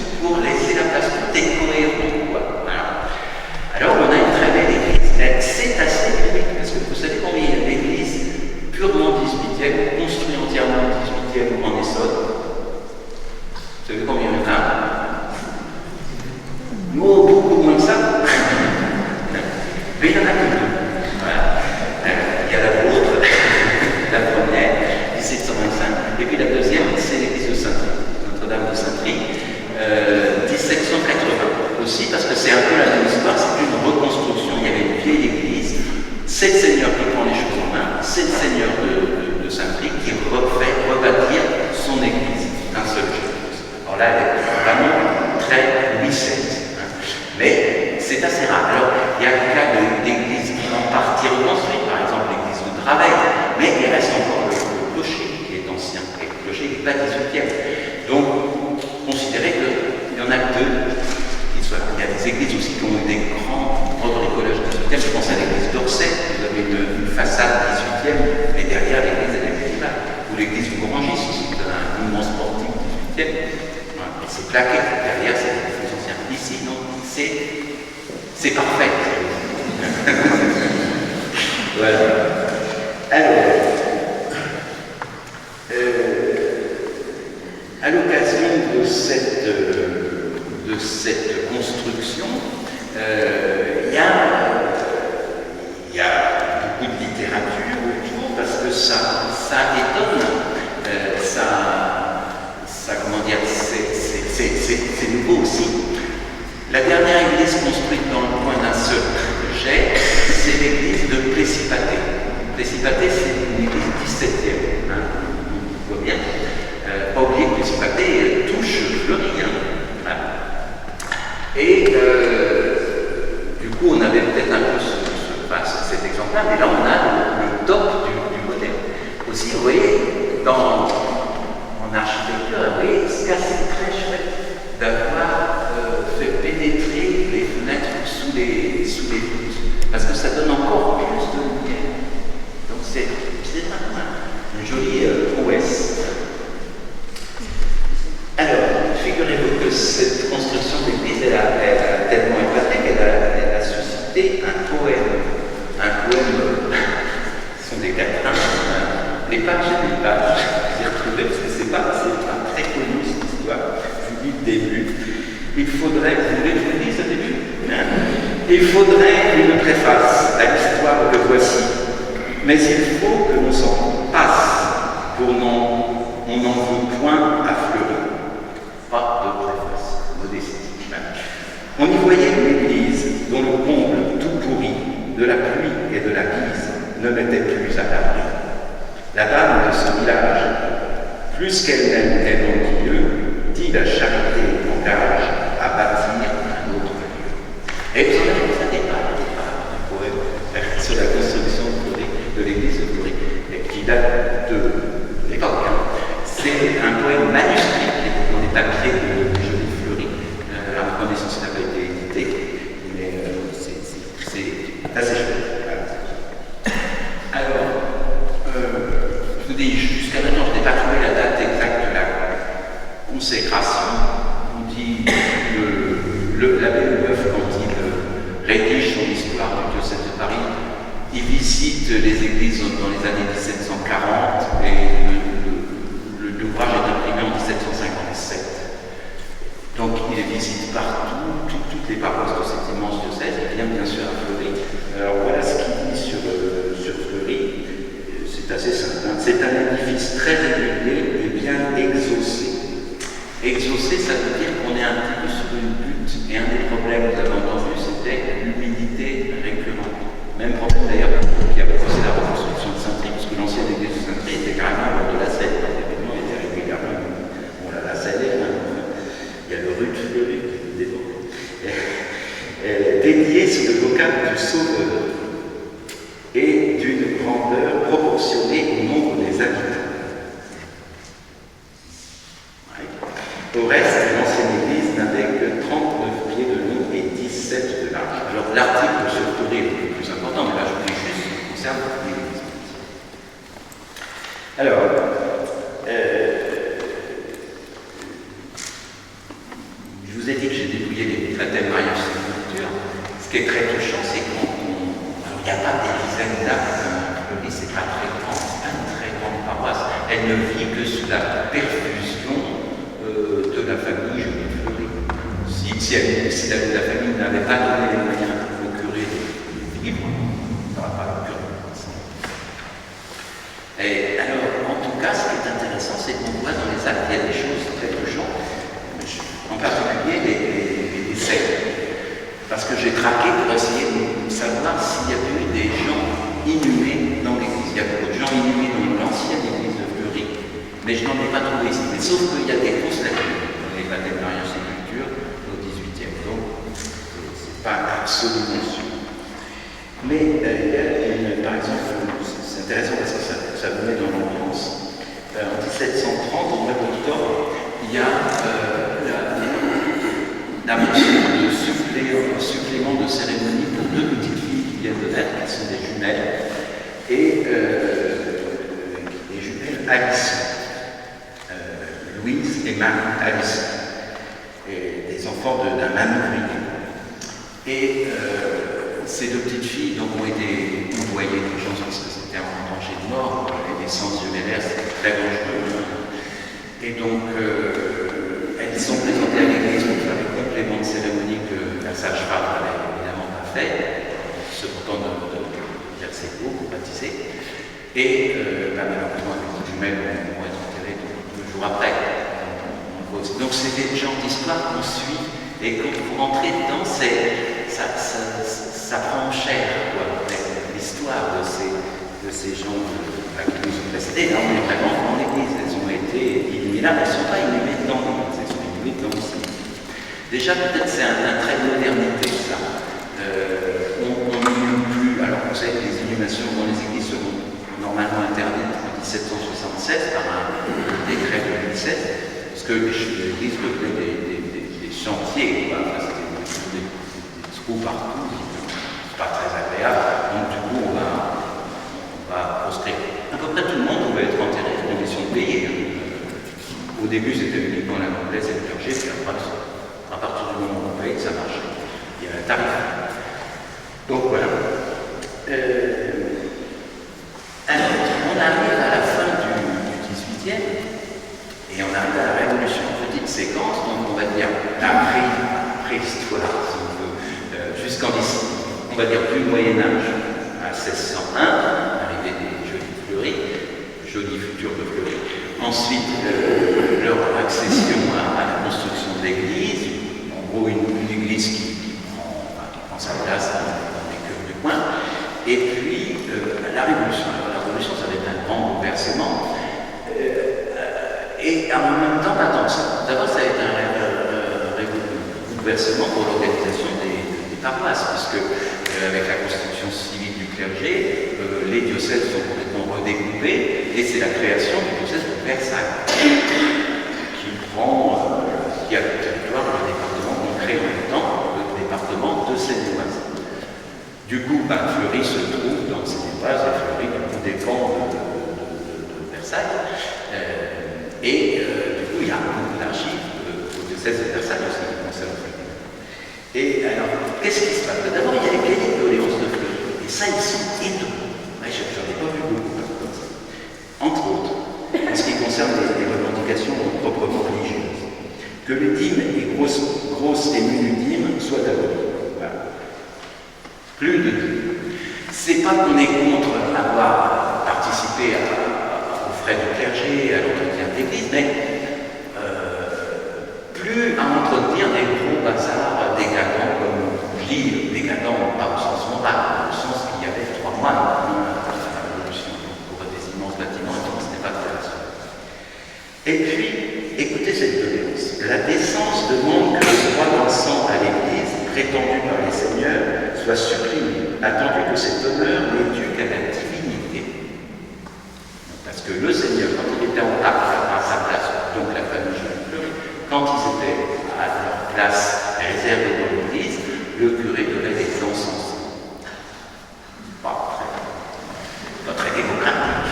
vraiment très Louis XVI. Hein. Mais c'est assez rare. Alors, il y a le cas d'églises en partie reconstruites, par exemple l'église de Draveil, mais il reste encore le clocher qui est ancien, et le clocher n'est pas 18e. Donc, considérez qu'il y en a deux qui soient. Il y a des églises aussi qui ont eu des grands bricolages 18e. Je pense à l'église d'Orsay, vous avez une façade 18e, et derrière l'église elle est médiévale. Ou l'église du Gorangis aussi, un mouvement sportif 18e. Voilà. C'est plaqué, derrière c'est des anciens. Ici, non, c'est parfait. Voilà. Alors, à l'occasion de cette construction, il y a beaucoup de littérature autour parce que ça étonne, comment dire, c'est nouveau aussi. La dernière église construite dans le coin d'un seul jet, c'est l'église de Plessis-Pathé. Plessis-Pathé, c'est une église 17e, hein, on voit bien. Pas oublier que Plessis-Pathé touche Fleury. Hein. Et du coup, on avait peut-être un peu cet exemple-là, mais là, on a le top du modèle. Aussi, vous voyez, en architecture, vous voyez, c'est assez très chouette d'avoir fait pénétrer les fenêtres sous les voûtes, parce que ça donne encore plus de lumière. Donc c'est vraiment une jolie prouesse. Alors, figurez-vous que cette construction d'église, elle a tellement épaté qu'elle a suscité un poème. Ce sont des quatrains, les pages et les pages. J'ai retrouvé, parce que c'est pas très connu cette histoire. Je vous dis le début. Il faudrait, vous voulez que je vous dise au début? Il faudrait une préface à l'histoire que voici. Mais il faut que l'on s'en passe pour on n'en veut point à Fleury. Pas de préface, modestie. On y voyait une église dont le comble tout pourri, de la pluie et de la bise, ne mettait plus à l'abri. La dame de ce village, plus qu'elle-même est dans Dieu, dit la charité engage à bâtir un autre lieu. Et vous en avez vu ça départ du poème sur la construction de l'église de Fleury, qui date de l'époque. C'est un poème manuscrit qui est dans des papiers de Joli Fleury. À ma connaissance, il n'a pas été édité, mais c'est assez chouette. Alors, je vous dis, jusqu'à maintenant, je n'ai pas trouvé la date exacte de la consécration. On dit l'abbé Leboeuf, quand il rédige son histoire du diocèse de Paris, il visite les églises dans les années 1740 et l'ouvrage est imprimé en 1757. Donc il les visite partout, toutes les paroisses de cet immense diocèse, et bien sûr à Fleury. Alors voilà ce qu'il dit sur Fleury. C'est assez simple. Hein. C'est un édifice très régulier et bien exaucé. Exaucé, ça veut dire qu'on est un petit peu sur une butte. Et un des problèmes, vous avez entendu, c'était l'humidité récurrente. Même problème d'ailleurs qui a causé la reconstruction de Saint-Try, parce que l'ancienne église de Saint-Try était carrément au bord de la Seine. L'événement était régulièrement. Bon, la Seine est là. Il y a le rue de Fleury qui déborde. Dédiée sous le vocable du Sauveur et d'une grandeur proportionnée au nombre des habitants. Ouais. Au reste, l'ancienne église n'avait que 39 pieds de long et 17 de large. Alors l'article sur Fleury est le plus important, mais là je vous dis juste ce qui concerne l'église. Alors, je vous ai dit que j'ai dépouillé les baptêmes, mariage et culture. Ce qui est très touchant, c'est qu'il n'y a pas des dizaines d'actes. Fleury, c'est pas très grand, c'est pas une très grande paroisse. Elle ne vit que sous la perfusion de la famille Joli Fleury. Si la famille n'avait pas donné les moyens de procurer des livres, on n'aurait pas pu recommencer. Et alors, en tout cas, ce qui est intéressant, c'est qu'on voit dans les actes, il y a des choses très touchantes, en particulier les décès. Parce que j'ai traqué pour essayer de savoir s'il y avait eu des gens inhumés dans l'église. Il y a beaucoup de gens inhumés dans l'ancienne église de Fleury, mais je n'en ai pas trouvé ici. Mais sauf qu'il y a des grosses lacunes. les baptêmes, mariages et cultures au XVIIIe. Donc, c'est pas absolument sûr. Mais il y a par exemple, c'est intéressant parce que ça vous met dans l'ambiance. En 1730, au mois d'octobre, il y a la mention de supplément de cérémonie pour deux petites filles qui viennent de naître, qui sont des jumelles, et des jumelles Alisson, Louise et Marie Alisson, et des enfants d'un même ouvrier. Et ces deux petites filles donc, ont été envoyées d'urgence parce que c'était en danger de mort, les naissances jumellaires, c'était très dangereux. Et donc, elles sont présentées à l'église pour faire les compléments de cérémonie que la sage-femme n'avait évidemment pas fait, se content de verser l'eau pour baptiser. Et malheureusement, les petites jumelles vont être enterrées 2 jours après. Donc, c'est des genres d'histoires qu'on suit, et quand vous rentrez dedans, ça prend en chair, l'histoire de ces gens qui nous ont précédés. Là, on est vraiment dans l'église. Elles ont été inhumées là, elles ne sont pas inhumées dans l'église, elles sont inhumées dans le ciel. Déjà, peut-être c'est un trait de modernité, ça. On n'inhume plus. Alors, vous savez que les inhumations dans les églises seront normalement interdites en 1776 par un décret de 2016, parce que l'église devenait des chantiers, c'était des trous partout, c'est pas très agréable, donc du coup on va prospérer. À peu près tout le monde pouvait être enterré à condition de payer. Au début c'était uniquement la noblesse et le clergé, puis après, à partir du moment où on paye, ça marchait. Il y a un tarif. Donc voilà. Alors, on arrive à la fin du 18e et on arrive à la Révolution. Petite séquence, donc on va dire la préhistoire, si on veut, jusqu'en on va dire plus Moyen-Âge, à 1601, arrivée des jolis futurs de Fleury. Ensuite, leur accession à la construction de l'église, en gros une église qui prend sa place dans les cœurs du coin. Et puis la Révolution. Alors, la Révolution, ça va être un grand bouleversement. Et en même temps, pas tant que ça. D'abord, ça va être un bouleversement pour l'organisation des paroisses, puisque avec la constitution civile du clergé, les diocèses sont complètement redécoupés, et c'est la création du diocèse de Versailles, qui a le territoire d'un département qu'on crée en même temps, le département de Seine-et-Oise. Du coup, Fleury se trouve dans Seine-et-Oise, et Fleury dépend de Versailles. Et du coup, il y a beaucoup d'archives au diocèse de Versailles aussi qui concernent Fleury. Et alors, qu'est-ce qui se passe? D'abord, il y a les cahiers de doléances de Fleury. Et ça, ils sont énormes. J'en ai pas vu beaucoup comme ça. Entre autres, en ce qui concerne les revendications proprement religieuses, que les dîmes et grosses et menues dîmes soient abolies. Voilà. Plus de dîmes. C'est pas qu'on est contre avoir participé aux frais du clergé, à l'entretien de l'église, mais plus à entretenir des gros bazars décadents, comme je dis, décadents pas au sens moral, au sens qu'il y avait 3 mois avant la Révolution, pour des immenses bâtiments, et donc ce n'est pas de la raison. Et puis, écoutez cette doléance. La décence demande que le droit d'encens à l'église, prétendu par les seigneurs, soit supprimé, attendu que cet honneur n'est dû qu'à la divinité. Parce que le Seigneur, quand il était à sa place, donc la famille Fleury, quand ils étaient à leur place réservée dans l'église, le curé donnait des encens. Pas très démocratique.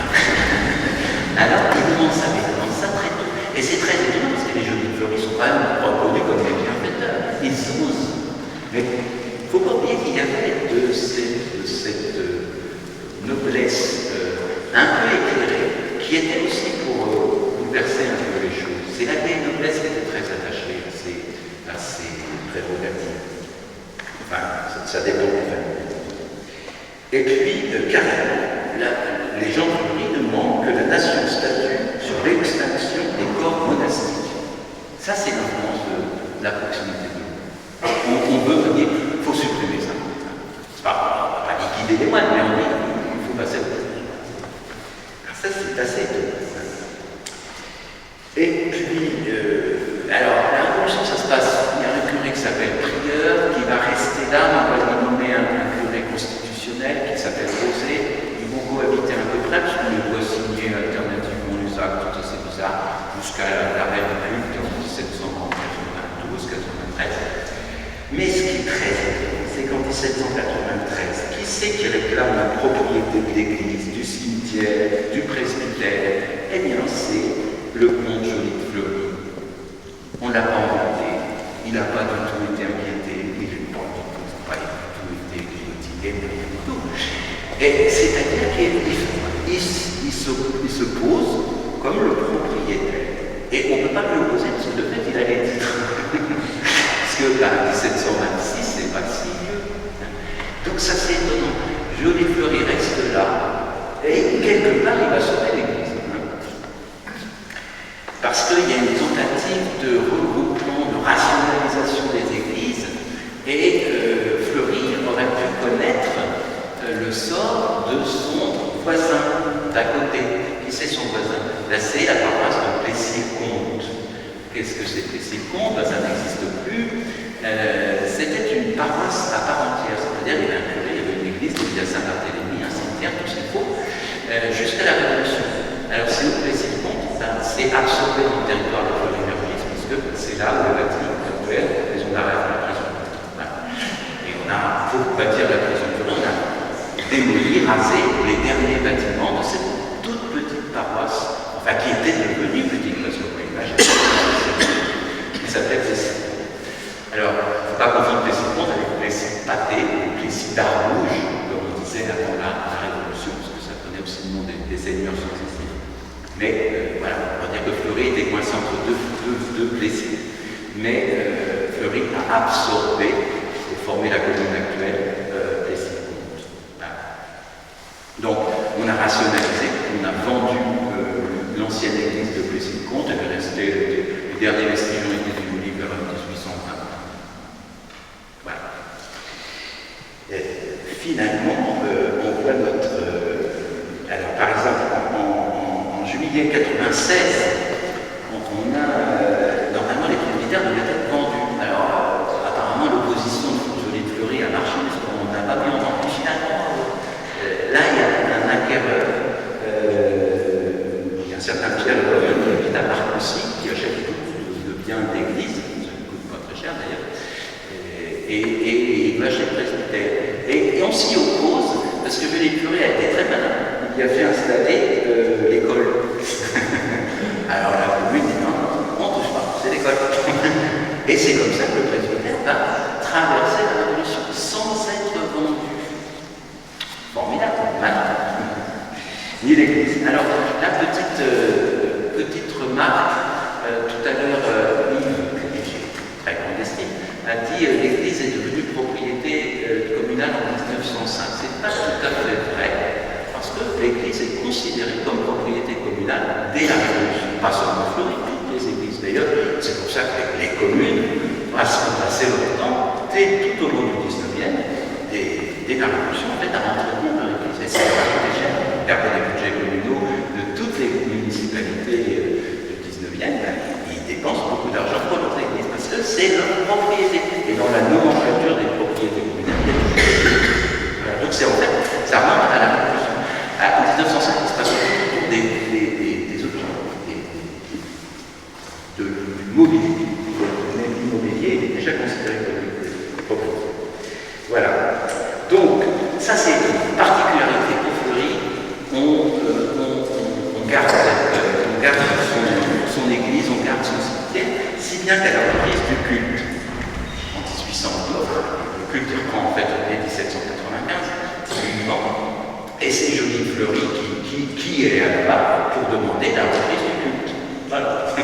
Alors, ils demandent ça très tôt. Et c'est très étonnant parce que les jeunes de Fleury sont quand même reconnus comme des bienfaiteurs. Ils osent. Mais il ne faut pas oublier qu'il y avait de cette noblesse un peu éclairée qui était aussi pour bouleverser un peu les choses. C'est la vieille noblesse qui était très attachée à ces prérogatives. Enfin, ça dépend des familles. Et puis, carrément, les gens de Fleury demandent que la nation statue sur l'extinction des corps monastiques. Ça, c'est l'influence de la proximité de l'eau. On veut dire, il faut supprimer ça. C'est pas, on va pas liquider les moines, mais on dit, il faut passer au côté. Alors ça, c'est assez étonnant. Et puis, alors là, Mais ce qui est très étonnant, c'est qu'en 1793, qui c'est qui réclame la propriété de l'église, du cimetière, du presbytère? Eh bien, c'est le comte Joly de Fleury. On ne l'a pas inventé, il n'a pas du tout été inquiété, il n'a pas du tout été guillotiné, rien du tout. Et c'est-à-dire qu'il se pose comme le propriétaire. Et on ne peut pas lui opposer parce que de fait, il a les titres. Parce que 1726, c'est pas si vieux. Donc ça, c'est étonnant. Joly de Fleury reste là, et quelque part, il va sauver l'église. Parce qu'il y a une tentative de regroupement, de rationalisation des églises, et Fleury aurait pu connaître le sort de son voisin d'à côté. Qui c'est son voisin? Là, c'est la paroisse de Plessis-Comte. Qu'est-ce que c'est Plessis-Comte? Ça n'existe plus. C'était une paroisse à part entière, c'est-à-dire il y avait un curé, il y avait une église, il y a Saint-Barthélemy, un cimetière, tout ce qu'il faut, jusqu'à la Révolution. Alors, c'est au Plessis-Comte, c'est absorbé dans le territoire de Fleury-Mérogis, puisque c'est là où le bâtiment actuel, la maison d'arrêt de la prison. Voilà. Et on a, pour bâtir la prison de Fleury, on a démoli, rasé les derniers bâtiments de cette toute petite paroisse, enfin qui était devenue petite, parce que l'image qui s'appelait Plessis. Alors, il ne faut pas confondre Plessis-Comte avec Plessis-Pâté ou Plessis-Darrouge, comme on disait avant la Révolution, parce que ça prenait aussi le nom des seigneurs successifs. Mais voilà, on va dire que Fleury était coincé entre deux Plessis. Mais Fleury a absorbé, pour former la commune actuelle, Plessis-Comte. Voilà. Donc, on a rationalisé, on a vendu l'ancienne église de Plessis-Comte, elle est restée, les derniers vestiges ont été démolis vers 1820. Voilà. Et finalement, on voit notre... alors, par exemple, en juillet 96, on a... normalement, les presbytères devaient être vendus. Alors, apparemment, l'opposition de Joly de Fleury a marché, parce qu'on n'a pas bien entendu finalement. Là, il y a un acquéreur, il y a un certain Pierre Lorrain qui habite à Marcoussis, qui achète beaucoup de biens d'église, ça ne coûte pas très cher d'ailleurs, et il va chez le presbytère. Et on s'y oppose, parce que Joly de Fleury a été très malin, il a fait installer l'école. Alors la commune dit non, on ne touche pas, c'est l'école. Et c'est comme ça que le presbytère va traverser la Révolution sans être vendu. Formidable, malin. Ni l'église. Alors, la petite remarque, tout à l'heure, Yves, très grande estime, a dit l'église est devenue propriété communale en 1905. C'est pas tout à fait vrai, parce que l'église est considérée comme propriété communale dès la Révolution, pas seulement Fleury, toutes les églises. D'ailleurs, c'est pour ça que les communes passent leur temps, tout au long du 19e, dès la Révolution, en fait, à entretenir leur église. Et c'est pas coûté cher. Regardez les budgets communaux de toutes les municipalités du 19e, ils dépensent beaucoup d'argent pour leur église, parce que c'est leur propriété. Et dans la nomenclature des propriétés communales, il y a voilà. Donc c'est en fait, ça remonte à la Révolution. En 1905, il se passe autour des objets, de l'immobilier. L'immobilier est déjà considéré comme une propriété. Voilà. Donc, ça c'est une particularité pour Fleury. On garde son église, on garde son cimetière, si bien qu'à la reprise du culte, en 1809, le culte reprend en fait dès 1795, et c'est Joly de Fleury qui est là-bas pour demander la reprise du culte. Voilà.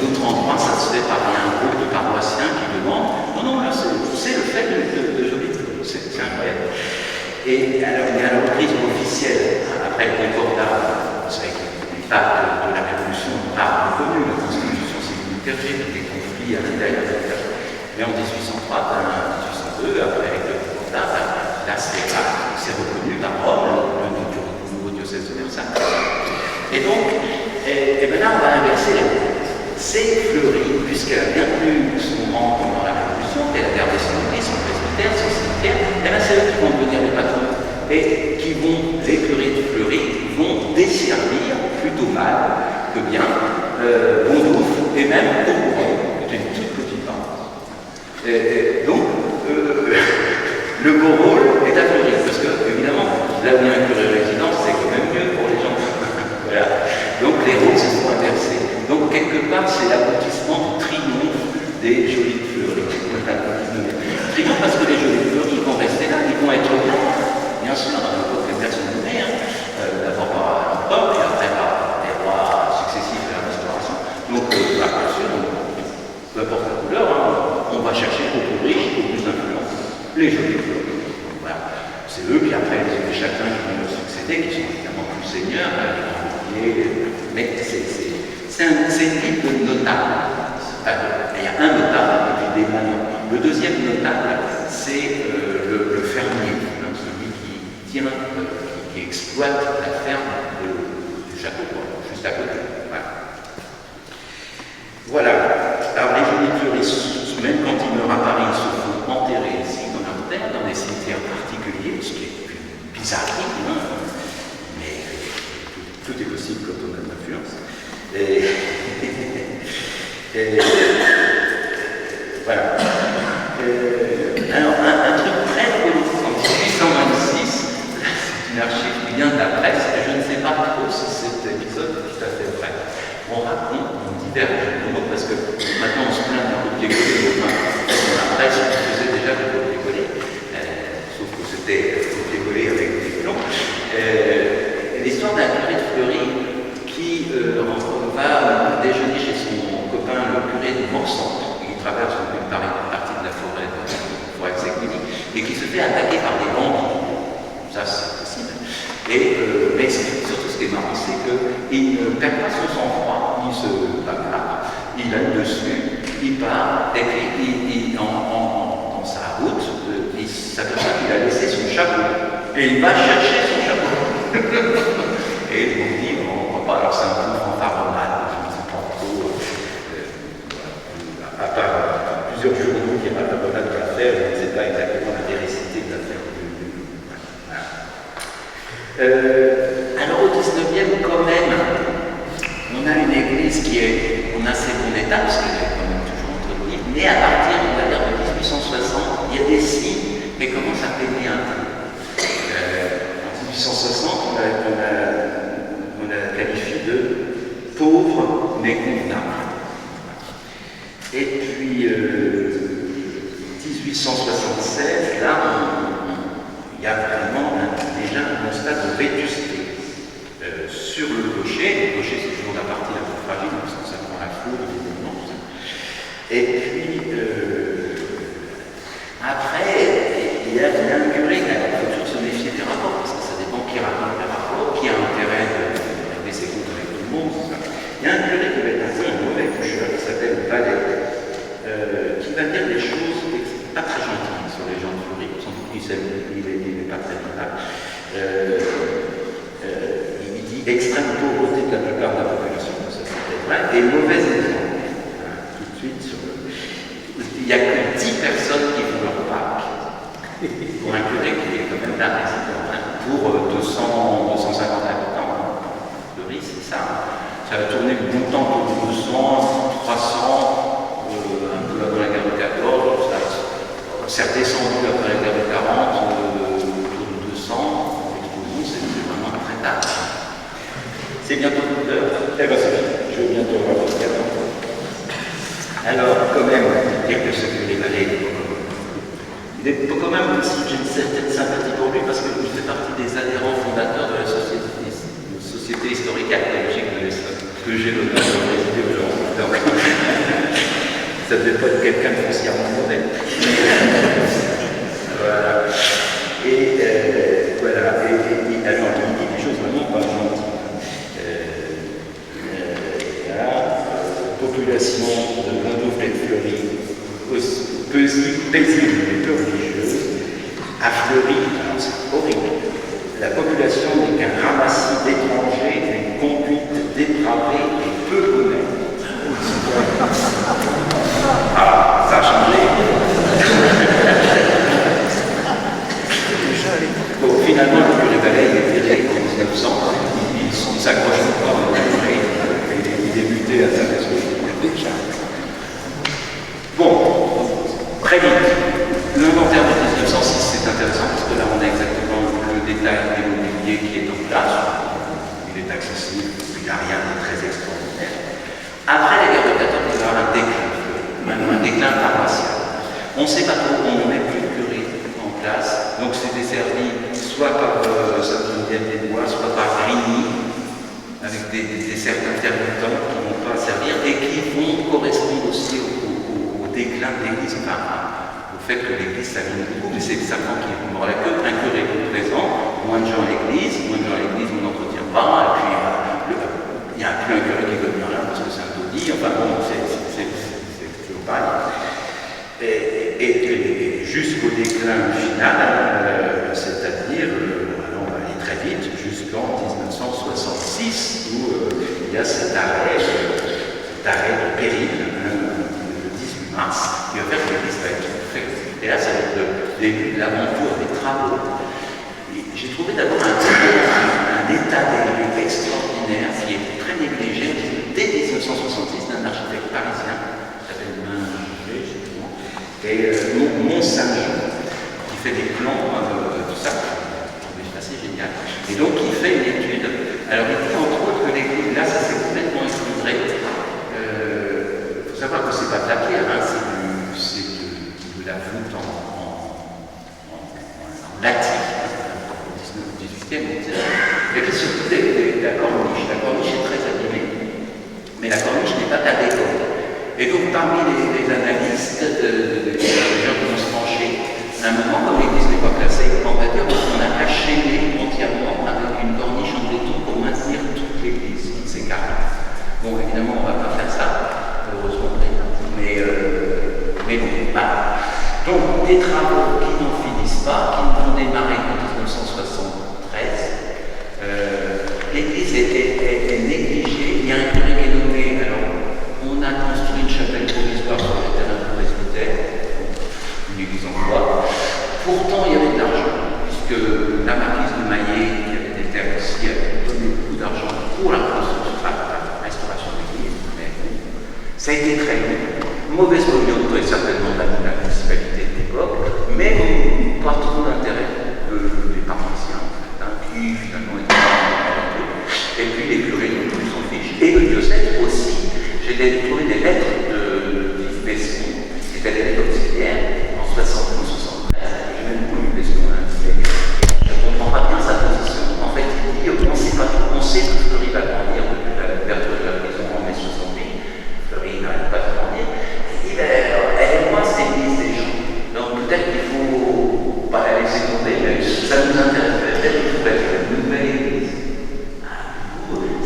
D'autres endroits, ça se fait par un groupe de paroissiens qui demandent. Non, là, c'est le fait de Joly de Fleury. C'est incroyable. Et alors, il y a la reprise officielle, après le concordat, vous savez que les papes de la Révolution parlent connu, la Constitution civile liturgique, des conflits à l'intérieur de la. Mais en 1803, en 1802, après le concordat, là, c'est reconnu par Rome, le nouveau diocèse de Versailles. Et donc, là, on va inverser les rôles. C'est Fleury, puisqu'elle a bien tenu son rang pendant la Révolution, qu'elle a gardé son église, son presbytère, son cimetière, c'est eux qui vont devenir les patrons. Et qui vont, les curés de Fleury, vont desservir plutôt mal que bien Bondoufle et même Bourgogne, qui est une toute petite paroisse. Donc, le beau rôle est à Fleury, parce que, évidemment, là où il y a un curé résident, c'est quand même mieux pour les gens. Voilà. Donc, les rôles se sont inversés. Donc, quelque part, c'est l'aboutissement du triomphe des jolies fleuries. Triomphe parce que les jolies fleuries, ils vont rester là, ils vont être là, bien sûr, dans l'époque des personnes nommées, d'abord par l'empereur, puis après par des rois successifs de la Restauration. Donc, bien sûr, peu importe la couleur, on va chercher au plus riche, au plus influent, les jolies fleuries. Voilà. C'est eux qui après, chacun qui vont leur succéder, qui sont évidemment plus seigneurs, mais c'est une ville de notables. Il y a un notable, et puis des moines. Le deuxième notable, c'est le fermier, celui qui tient, qui exploite la ferme du château, juste à côté. Voilà. Alors les jolies fleuries, même quand ils meurent à Paris, ils se font enterrer ici, dans leur terre, dans des cimetières particuliers, ce qui est une bizarrerie, mais tout est possible quand on a de l'influence. Voilà. Alors, un truc très politique, en 1826, c'est une archive qui vient de la presse, et je ne sais pas trop si cet épisode est tout à fait vrai. On raconte, on diverge, parce que maintenant on se plaint d'un copier-coller, la presse faisait déjà du copier-coller, sauf que c'était copier-coller avec des plans. L'histoire d'un curé de Fleury qui va déjeuner chez son copain, le curé de Morsan, qui traverse une partie de la forêt de Segmini, et qui se fait attaquer par des bandits. Ça, c'est possible. Mais surtout, ce qui est marrant, c'est qu'il ne perd pas son sang-froid, il se bagarre, il a le dessus, il part, et puis dans sa route, il s'aperçoit qu'il a laissé son chapeau, et il va chercher son chapeau. Et on dit, on ne croit pas, alors c'est un peu fanfaronnade, je ne sais pas trop, à part plusieurs journaux qui racontent l'affaire, je ne sais pas exactement la véracité de l'affaire. Alors au 19e, quand même, on a une église qui est en assez bon état, parce qu'elle est quand même toujours entretenue, mais à partir, on va dire, de 1860, il y a des signes, mais commence à payer un peu. En 1860, on a qualifié de pauvre mais convenable. Et puis, 1876, là, il y a vraiment déjà un constat de vétusté. Sur le clocher c'est toujours la partie la plus fragile, parce que ça prend la foudre, évidemment, tout ça. Et puis, après, il y a un curé, il faut toujours se méfier des rapports, parce que ça dépend qui raconte les rapports, qui a intérêt de régler ses comptes avec tout le monde, tout ça. Il y a un curé qui va être un peu un mauvais coucheur, qui s'appelle Valet, qui va dire des choses pas très gentilles sur les gens de Fleury, sans doute il n'est pas très bien. Il dit extrême pauvreté de la plupart de la population, ça c'est peut-être vrai, et mauvais exemple. Tout de suite, il n'y a que 10 personnes qui font leur Pâques, pour un curé qui est quand même là, pour 250 habitants. Fleury, c'est ça. Ça va tourner le bon temps pour 200, 300, un peu avant la guerre de 14, ça s'est descendu après la guerre de 40, autour de 200, l'explosion, c'est vraiment très tard. C'est bientôt l'heure. Eh bien, c'est fini. Je vais bientôt avoir votre cadre. Alors, quand même, dire que ce que les valets, il est quand même aussi, j'ai une certaine sympathie pour lui, parce que je fais partie des adhérents fondateurs de la Société historique archéologique de l'Essonne, que j'ai l'honneur de présider aujourd'hui. Donc, ça ne devait pas être quelqu'un de foncièrement mauvais. Voilà. Et voilà. Et alors, il dit des choses vraiment pas gentilles. Population de Gondouflet de Fleury, paisible mais peu religieuse. À Fleury, alors c'est horrible. La population n'est qu'un ramassis d'étrangers, d'une conduite dépravée et peu honnête. Ah, ça a changé. Bon, finalement, le curé Valet est viré en 1900. Il s'accroche encore à il débutait à sa responsabilité. Bon, très vite, l'inventaire de 1906, c'est intéressant parce que là, on a exactement le détail des mobilier qui est en place. Il est accessible, il n'y a rien de très extraordinaire. Après la guerre de 14, il va y avoir un déclin paroissial. On ne sait pas trop, on ne met plus de curé en place, donc c'est desservi soit par Sainte-Geneviève-des-Bois, soit par Grigny, avec des cercles intermittents qui ne vont pas servir et qui vont correspondre aussi au déclin de l'Église, enfin, au fait que l'Église s'abîme beaucoup, mais c'est seulement qu'il y aura qu'un curé présent, moins de gens à l'Église, on n'entretient pas, et puis il n'y a plus un curé qui veut venir là parce que c'est un taudis, enfin bon, c'est opaque. Et jusqu'au déclin final, c'est-à-dire, on va aller très vite, jusqu'en 1966, où il y a cet arrêt de péril, le 18 mars, qui va faire que l'Église va être faite. Et là, ça va être le début de l'aventure des travaux. J'ai trouvé d'abord un état des lieux extraordinaire qui est très négligé dès 1966 d'un architecte parisien qui s'appelle Manger, et Mont-Saint-Jean, qui fait des plans, tout ça, c'est assez génial. Et donc, il fait une étude. Alors, il dit entre autres que l'église, là, ça s'est complètement effondré. Il faut savoir que c'est pas de la pierre, hein, c'est de la voûte en latis, au 18e, et puis surtout la corniche. La corniche est très abîmée, mais la corniche n'est pas à décor. Et donc, parmi les analystes, les gens qui vont se pencher, à un moment, comme l'église n'est pas classée, on va dire qu'on a caché entièrement avec une corniche en béton pour maintenir toute l'église, c'est carré. Bon, évidemment, on ne va pas faire ça, heureusement, mais bon, voilà. Donc, des travaux qui n'en finissent pas, qui vont démarrer en 1973. L'église est négligée, il y a un curé qui est nommé, alors, on a construit une chapelle provisoire sur le terrain du presbytère, une église en bois. Pourtant, il y avait de l'argent, puisque la marquise de Maillet, qui avait des terres ici, avait donné beaucoup d'argent pour la construction, la restauration de l'église. Mais ça a été très long. Mauvaise communauté, certainement, de la municipalité de l'époque, mais pas trop d'intérêt des paroissiens, qui finalement étaient un peu. Et puis les curés non plus s'en fichent. Et le diocèse aussi. J'ai trouvé des lettres de Yves Besson, qui était l'élève auxiliaire, en 72-73, j'ai même connu Besson, je ne comprends pas bien sa position. En fait, il dit, on ne sait pas tout, on sait que Fleury va grandir depuis l'ouverture de la prison en mai 68, Fleury n'arrête pas de grandir, il dit, elle est loin cette église des gens, donc peut-être qu'il ne faut pas la laisser tomber, mais ça nous intéresse, peut-être qu'il faut bâtir une nouvelle église.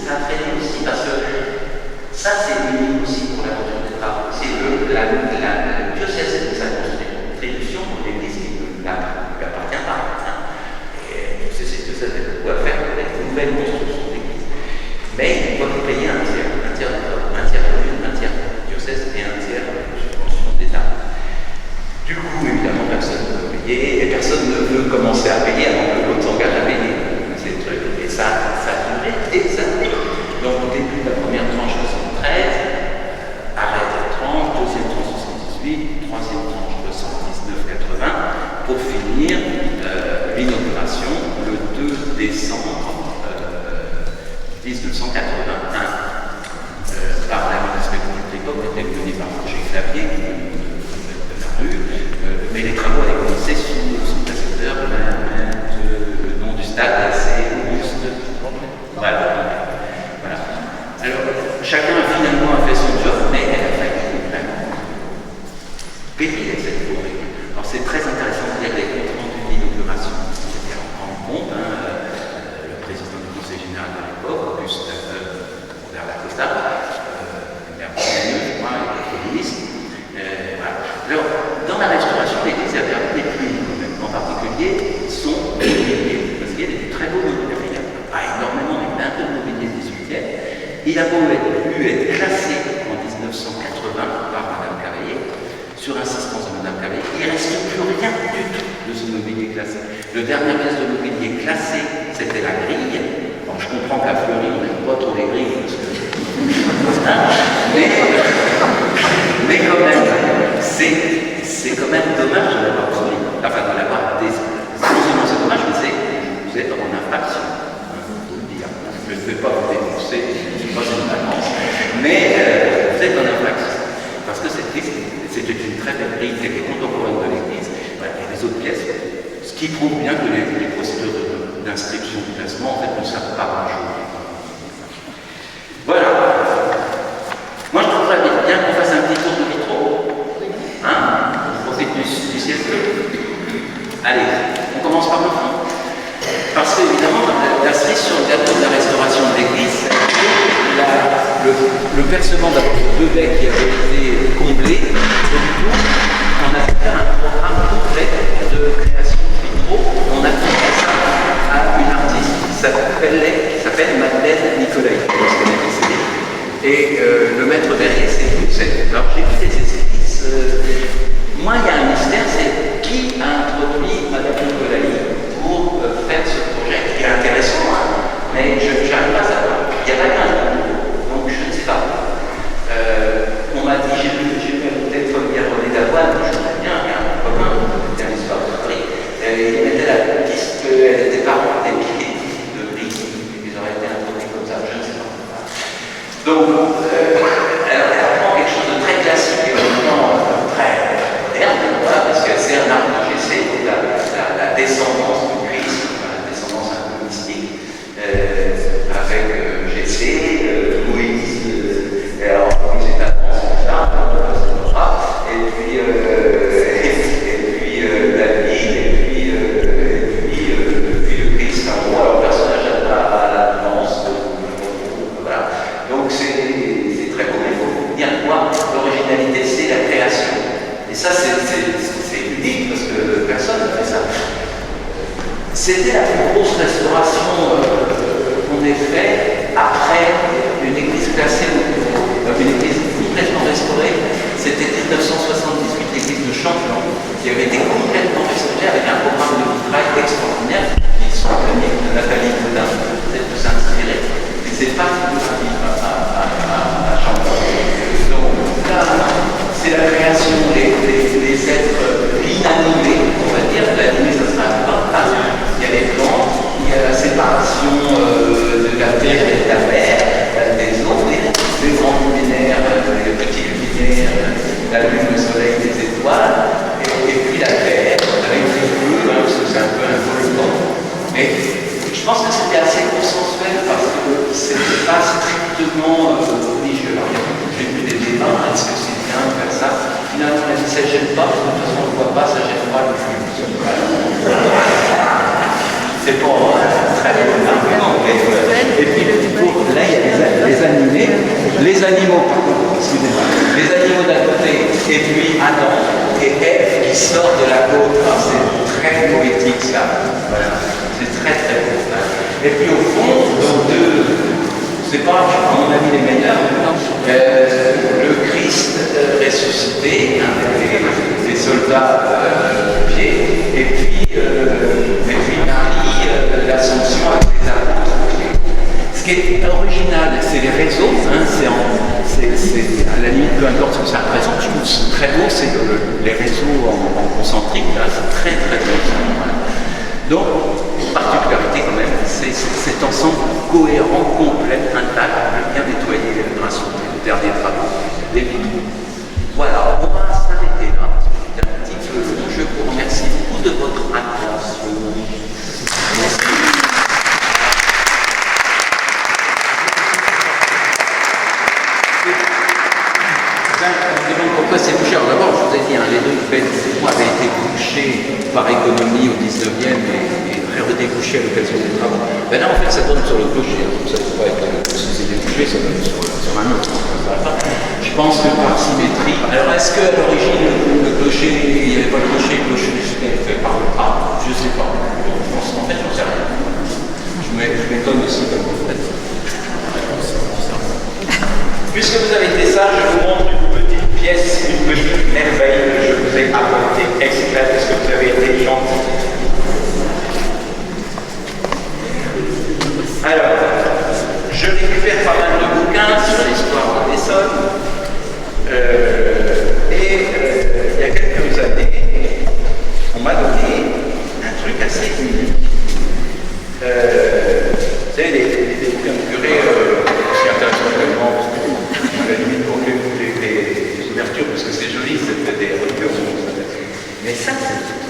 Ça a traîné aussi parce que ça, c'est unique aussi pour l'aventure des travaux. C'est le diocèse de sa contribution pour l'église qui ne lui appartient pas. Et c'est ce que ça doit faire peut-être une nouvelle construction d'église. Mais il doit payer un tiers commune, un tiers diocèse et un tiers subvention d'État. Du coup, évidemment, personne ne veut payer et personne ne veut commencer à payer avant que l'autre s'engage à payer. C'est le truc. Et ça a duré des années. Donc, au début de la première tranche 73, arrêt de 30, deuxième tranche 78, troisième tranche 79-80, pour finir l'inauguration le 2 décembre 1981 par la municipalité de l'époque, qui était menée par Roger Clavier, de la rue, mais les travaux avaient commencé sous son précepteur, le nom du stade, c'est Auguste. Voilà. Alors, chacun finalement a fait son job, mais elle a failli vraiment payer cette forêt. Alors, c'est très intéressant de lire les comptes rendus d'inauguration, c'est-à-dire en grande pompe, le président du conseil général de l'époque, Auguste Robert Lacosta, maire de je crois, et le ministre. Voilà. Alors, dans la restauration, l'église a perdu des pluies, en particulier son mobilier, parce qu'il y a des très beaux mobiliers. Pas énormément, mais un peu de mobilier 18e. Il a beau être classé en 1980 par Madame Cavaillé, sur insistance de Madame Cavaillé, il ne reste plus rien du tout de ce mobilier classé. Le dernier pièce de mobilier classé, c'était la grille. Bon, je comprends qu'à Fleury, on n'aime pas trop les grilles, parce que... mais quand même, c'est quand même c'était une très belle grille qui était contemporaine de l'église, et les autres pièces, ce qui prouve bien que les procédures d'inscription du classement en fait ne servent pas grand-chose. Voilà. Moi je trouverais bien qu'on fasse un petit tour de vitraux. Hein? Pour profiter du ciel bleu. Allez, on commence par le fond. Parce qu'évidemment, la cerise sur le gâteau de la restauration de l'église, le percement d'abord de 2 baies qui avaient été comblés, et du coup, on a fait un programme complet de création de vitraux. On a fait ça à une artiste qui s'appelle Madeleine Nicolai, parce qu'elle est décédée. Et le maître verrier, c'est Bruxelles. Alors j'ai vu des esquisses. Moi, il y a un mystère, c'est qui a introduit Madame Nicolai pour faire ce projet qui est intéressant, hein, mais je n'arrive pas à savoir. Il n'y a pas qu'un donc je ne sais pas. On m'a dit, j'ai vu le téléphone hier René Davoine, je connais bien, il y a un copain, qui a l'histoire de Paris, il mettait la piste qu'elle était parente des pieds de Brie, ils auraient été introduits comme ça, je ne sais pas. Donc, elle apprend quelque chose de très classique et en même temps très moderne, voilà, parce que c'est un arbre de GC, donc la descendance du Christ, la descendance un peu mystique, avec GC, Moïse, alors Moïse est avance, c'est ça, et puis David, et puis le Christ, alors personnage à la danse, voilà. Donc c'est très beau, mais il faut bien voir l'originalité, c'est la création. Et ça, c'est unique parce que personne n'a fait ça. C'était la plus grosse restauration qu'on ait fait après une église classée, une église complètement restaurée. C'était 1978, l'église de Champion, qui avait été complètement restaurée avec un programme de vitrail extraordinaire qui sont connus de Nathalie Boudin, peut-être de s'inspirer. Et c'est pas à Champion. Donc là, c'est la création des êtres inanimés, on va dire. L'animé, ça sera pas. Il y a les plantes, il y a la séparation de la terre et de la mer, des eaux, des grands luminaires, les petits luminaires, la lune, le soleil, les étoiles, et puis la terre, avec les feux, hein, parce que c'est un peu un volcan. Mais je pense que c'était assez consensuel parce que c'était pas strictement religieux. Alors, j'ai vu des débats, est-ce que c'est bien de faire ça? Finalement, on a dit ça ne gêne pas, parce que de toute façon, on ne voit pas, ça ne gêne pas le flux. C'est pas très bon argument. Et puis, là, il y a les animés, les animaux, pardon, excusez-moi, les animaux d'un côté, et puis Adam et Ève qui sortent de la côte. C'est très poétique, ça. Voilà. C'est très, très beau. Et puis, au fond, donc, c'est pas, à mon avis, les meilleurs. Le Christ ressuscité, avec les soldats au pied, et puis Marie, l'Ascension avec les apôtres au pied. Ce qui est original, c'est les réseaux, hein, c'est à la limite, peu importe ce que ça représente, je trouve que très beau, c'est les réseaux en concentrique, là, c'est très très beau. Donc, particularité quand même, c'est cet ensemble cohérent, complet, intact, bien nettoyé grâce aux derniers travaux des vitraux. Voilà, on va s'arrêter là, parce que c'était un petit peu long. Je vous remercie beaucoup de votre attention. Merci. On me demande pourquoi c'est bouché. Alors d'abord, je vous ai dit, hein, les 2 belles avaient été bouchées par économie au 19e et redébouchées à l'occasion des travaux. Ben là, en fait, ça donne sur le clocher. Donc ça ne peut pas être, si c'est débouché, ça donne sur un autre. Je pense que par symétrie. Alors, est-ce qu'à l'origine, le clocher, il n'y avait pas le clocher c'était fait par le pas? Je ne sais pas. En fait, je ne sais rien. Je m'étonne aussi comme vous faites. Puisque vous avez été sage, je vous montre une petite pièce, une petite merveille que je vous ai apportée exprès parce que vous avez été gentil. Alors, je récupère pas mal de bouquins sur l'histoire d'Essonne et il y a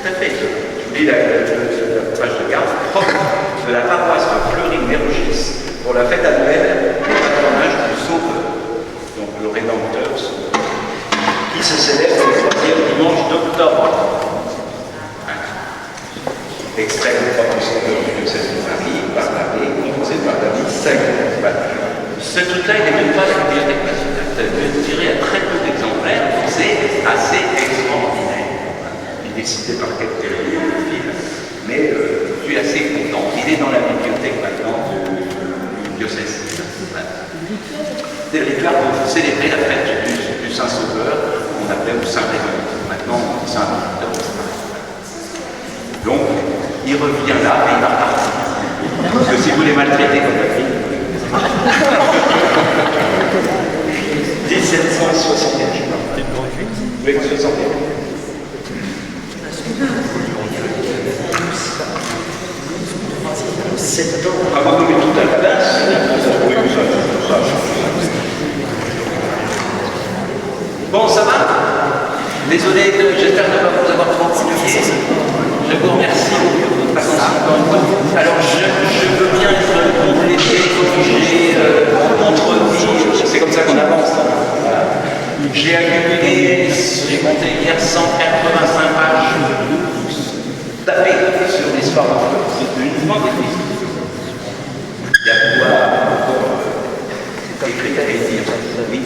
Tout à fait. Je lis la page de garde propre de la paroisse de Fleury-Mérogis pour la fête annuelle du patronage du Sauveur, donc le Rédempteur Sauveur, qui se célèbre le 3e dimanche d'octobre. Extrait de propre Sauveur du diocèse de Paris par l'abbé, composé par David Sagan. Ce truc-là, il n'est même pas à la bibliothèque nationale. Je dirais à très peu d'exemplaires, c'est assez extraordinaire. Il est cité par quelques films, mais je suis assez content. Il est dans la bibliothèque maintenant du diocèse. Des rituels pour célébrer la fête du Saint-Sauveur, qu'on appelait le Saint-Réveil. Maintenant, on dit Saint-Réveil. Donc, il revient là et il va partir. Parce que si vous les maltraitez comme la fille, 1761, je crois. C'était une grande fuite ? Oui, 61. Septembre. Avant de mettre tout à la place. Oui, ça. Bon, ça va ? Désolé, j'espère ne pas vous avoir trop ennuyé. Je vous remercie de votre attention encore une fois. Alors, je veux bien être complété, corrigé, contredit. C'est comme ça qu'on avance. Voilà. J'ai accumulé, j'ai compté hier 185 pages tapées sur l'histoire de France. C'est uniquement des livres. Il y a de quoi encore écrire et dire. Oui.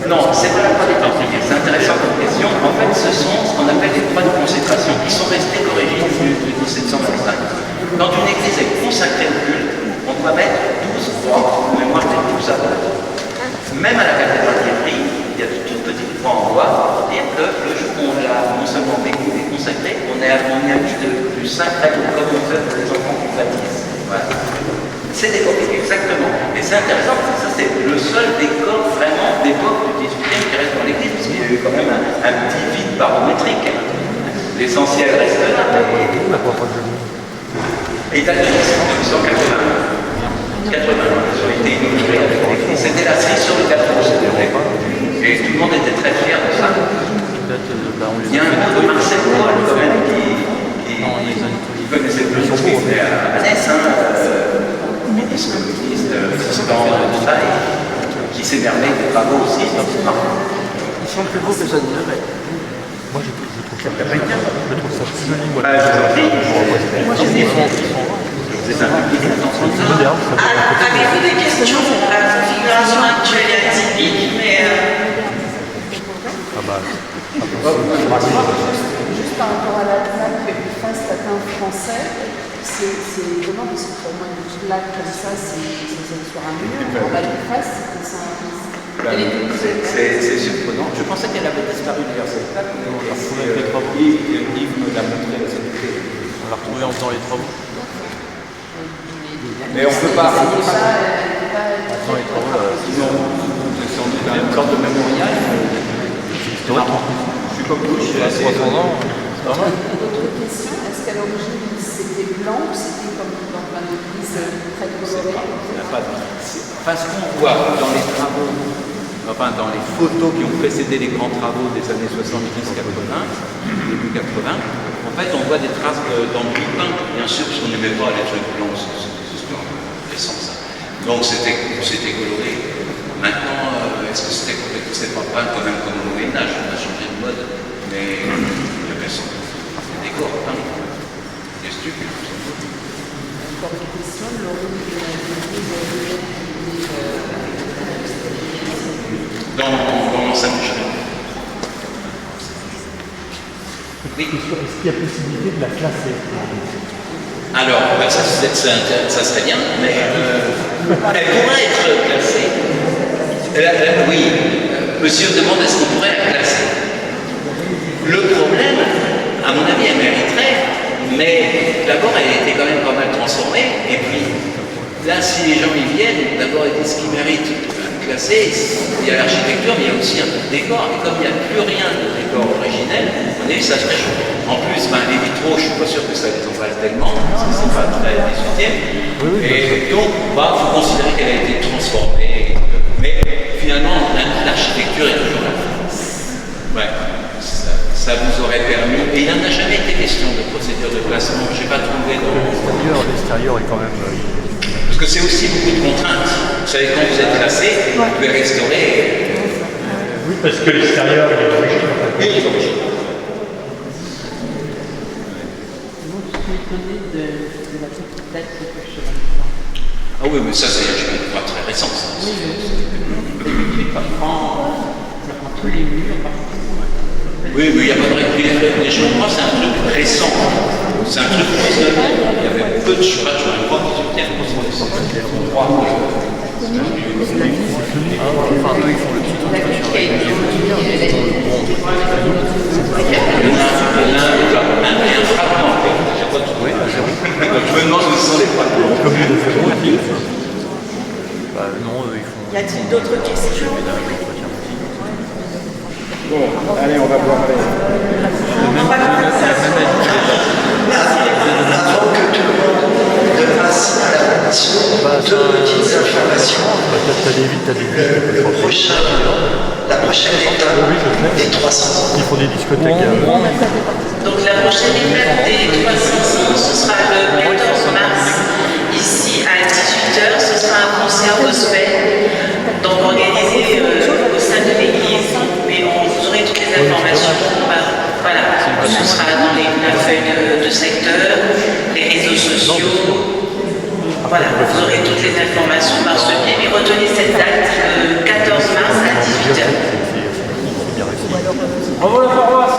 Non, c'est pas la croix des Templiers, c'est intéressant comme question. En fait, ce sont ce qu'on appelle les croix de consécration qui sont restées d'origine de 1725. Quand une église est consacrée au culte, on doit mettre 12 croix en mémoire des 12 apôtres. Même à la cathédrale d'Évry, il y a de toutes petites croix en bois pour dire que le jour où on l'a non seulement l'église est consacrée, on y a mis du sacré comme on fait pour les enfants qui baptisent. Voilà. C'est l'époque, exactement. Et c'est intéressant parce que ça, c'est le seul décor vraiment d'époque du 18e qui reste dans l'église, parce qu'il y a eu quand même un petit vide barométrique. L'essentiel reste là. Et date de 1880. 80, ils ont été inaugurés avec l'église. C'était la cerise sur le gâteau, c'était vrai. Et tout le monde était très fier de ça. Il y a un peu de Marcel Paul, quand même, qui connaissait plus son qui était à Metz, ministre assistant de taille, qui s'émerveille des travaux aussi. Ils sont plus beaux que ça ne devait. Moi, je trouve ça très bien. Je trouve ça plus joli. Moi, je vous en prie. Moi, je c'est un public moderne. Avez-vous des questions pour la configuration actuelle et atypique, mais Juste par rapport à la plaque du face latin français, c'est étonnant parce que pour moi, une plaque comme ça, c'est sur un mur. La face, c'est ça. C'est surprenant. Je pensais qu'elle avait disparu d'ailleurs cette plaque. On l'a retrouvée avec les travaux. Yves me l'a montré. On l'a retrouvée en faisant les travaux. Mais on ne peut pas. En faisant les travaux, Sinon, c'est une sorte de mémorial. c'est marrant. Je suis comme vous, je suis assez. 300 ans, c'est pas mal. Autre question, est-ce qu'à l'origine c'était blanc ou c'était comme dans plein d'églises très colorées? Enfin, ce qu'on voit dans les travaux, enfin dans les photos qui ont précédé les grands travaux des années 70-80, début 80, en fait on voit des traces d'embris peints, bien sûr, parce qu'on n'aimait pas les trucs blancs, c'est des histoires récentes ça. Donc c'était coloré. Maintenant, est-ce que c'est pas peint quand même comme au Moyen-Âge? On a changé de mode, mais il y a personne. Des décors peints, des stucs. Encore une question, l'origine de l'église dans l'enceinte du château. Oui. Est-ce qu'il y a possibilité de la classer? Alors, ça serait bien, mais elle pourrait être classée. Oui, monsieur demande est-ce qu'on pourrait la classer. Le problème, à mon avis, elle mériterait, mais d'abord, elle était quand même pas mal transformée, et puis là, si les gens y viennent, d'abord, ils disent qu'ils méritent classé, il y a l'architecture, mais il y a aussi un peu de décor. Et comme il n'y a plus rien de décor originel, on a vu ça serait chaud. En plus, les vitraux, je ne suis pas sûr que ça les emballe tellement, parce que c'est pas très 18e. Et donc, il faut considérer qu'elle a été transformée. Mais finalement, l'architecture est toujours là. Ouais. classement, je n'ai pas trouvé dans... L'extérieur est quand même... Parce que c'est aussi beaucoup de contraintes. Vous savez, quand vous êtes classé, vous pouvez restaurer. Oui, parce que l'extérieur, il est d'origine. Oui, il est d'origine. Ah oui, mais ça, c'est pas très récent, ça. Oui, mais il n'y a pas de règle. Les chemins, c'est un truc récent. C'est un truc récent. Il y avait peu de chemins, je crois, qui se tiennent. Enfin, eux, ils font le petit truc. Un fragment. Oui, à zéro. Je me demande où sont les fragments. Comme il est zéro, ils bah, non, eux, ils font... Y a-t-il d'autres questions? Bon, allez, on va voir. On va commencer à Avant que tout le monde ne passe à la mission, deux petites informations. T'as des La prochaine étape des 300 ans. Ils font des discothèques. Donc la prochaine étape des 300 ans, ce sera le 14 mars, ici à 18h. Ce sera un concert gospel, donc organisé au sein de l'église. Mais vous aurez toutes les informations. Voilà, ce sera dans la feuille de secteur, les réseaux sociaux. Voilà, vous aurez toutes les informations par ce biais. Mais retenez cette date, le 14 mars à 18h. C'est bien réussi. Bravo la paroisse.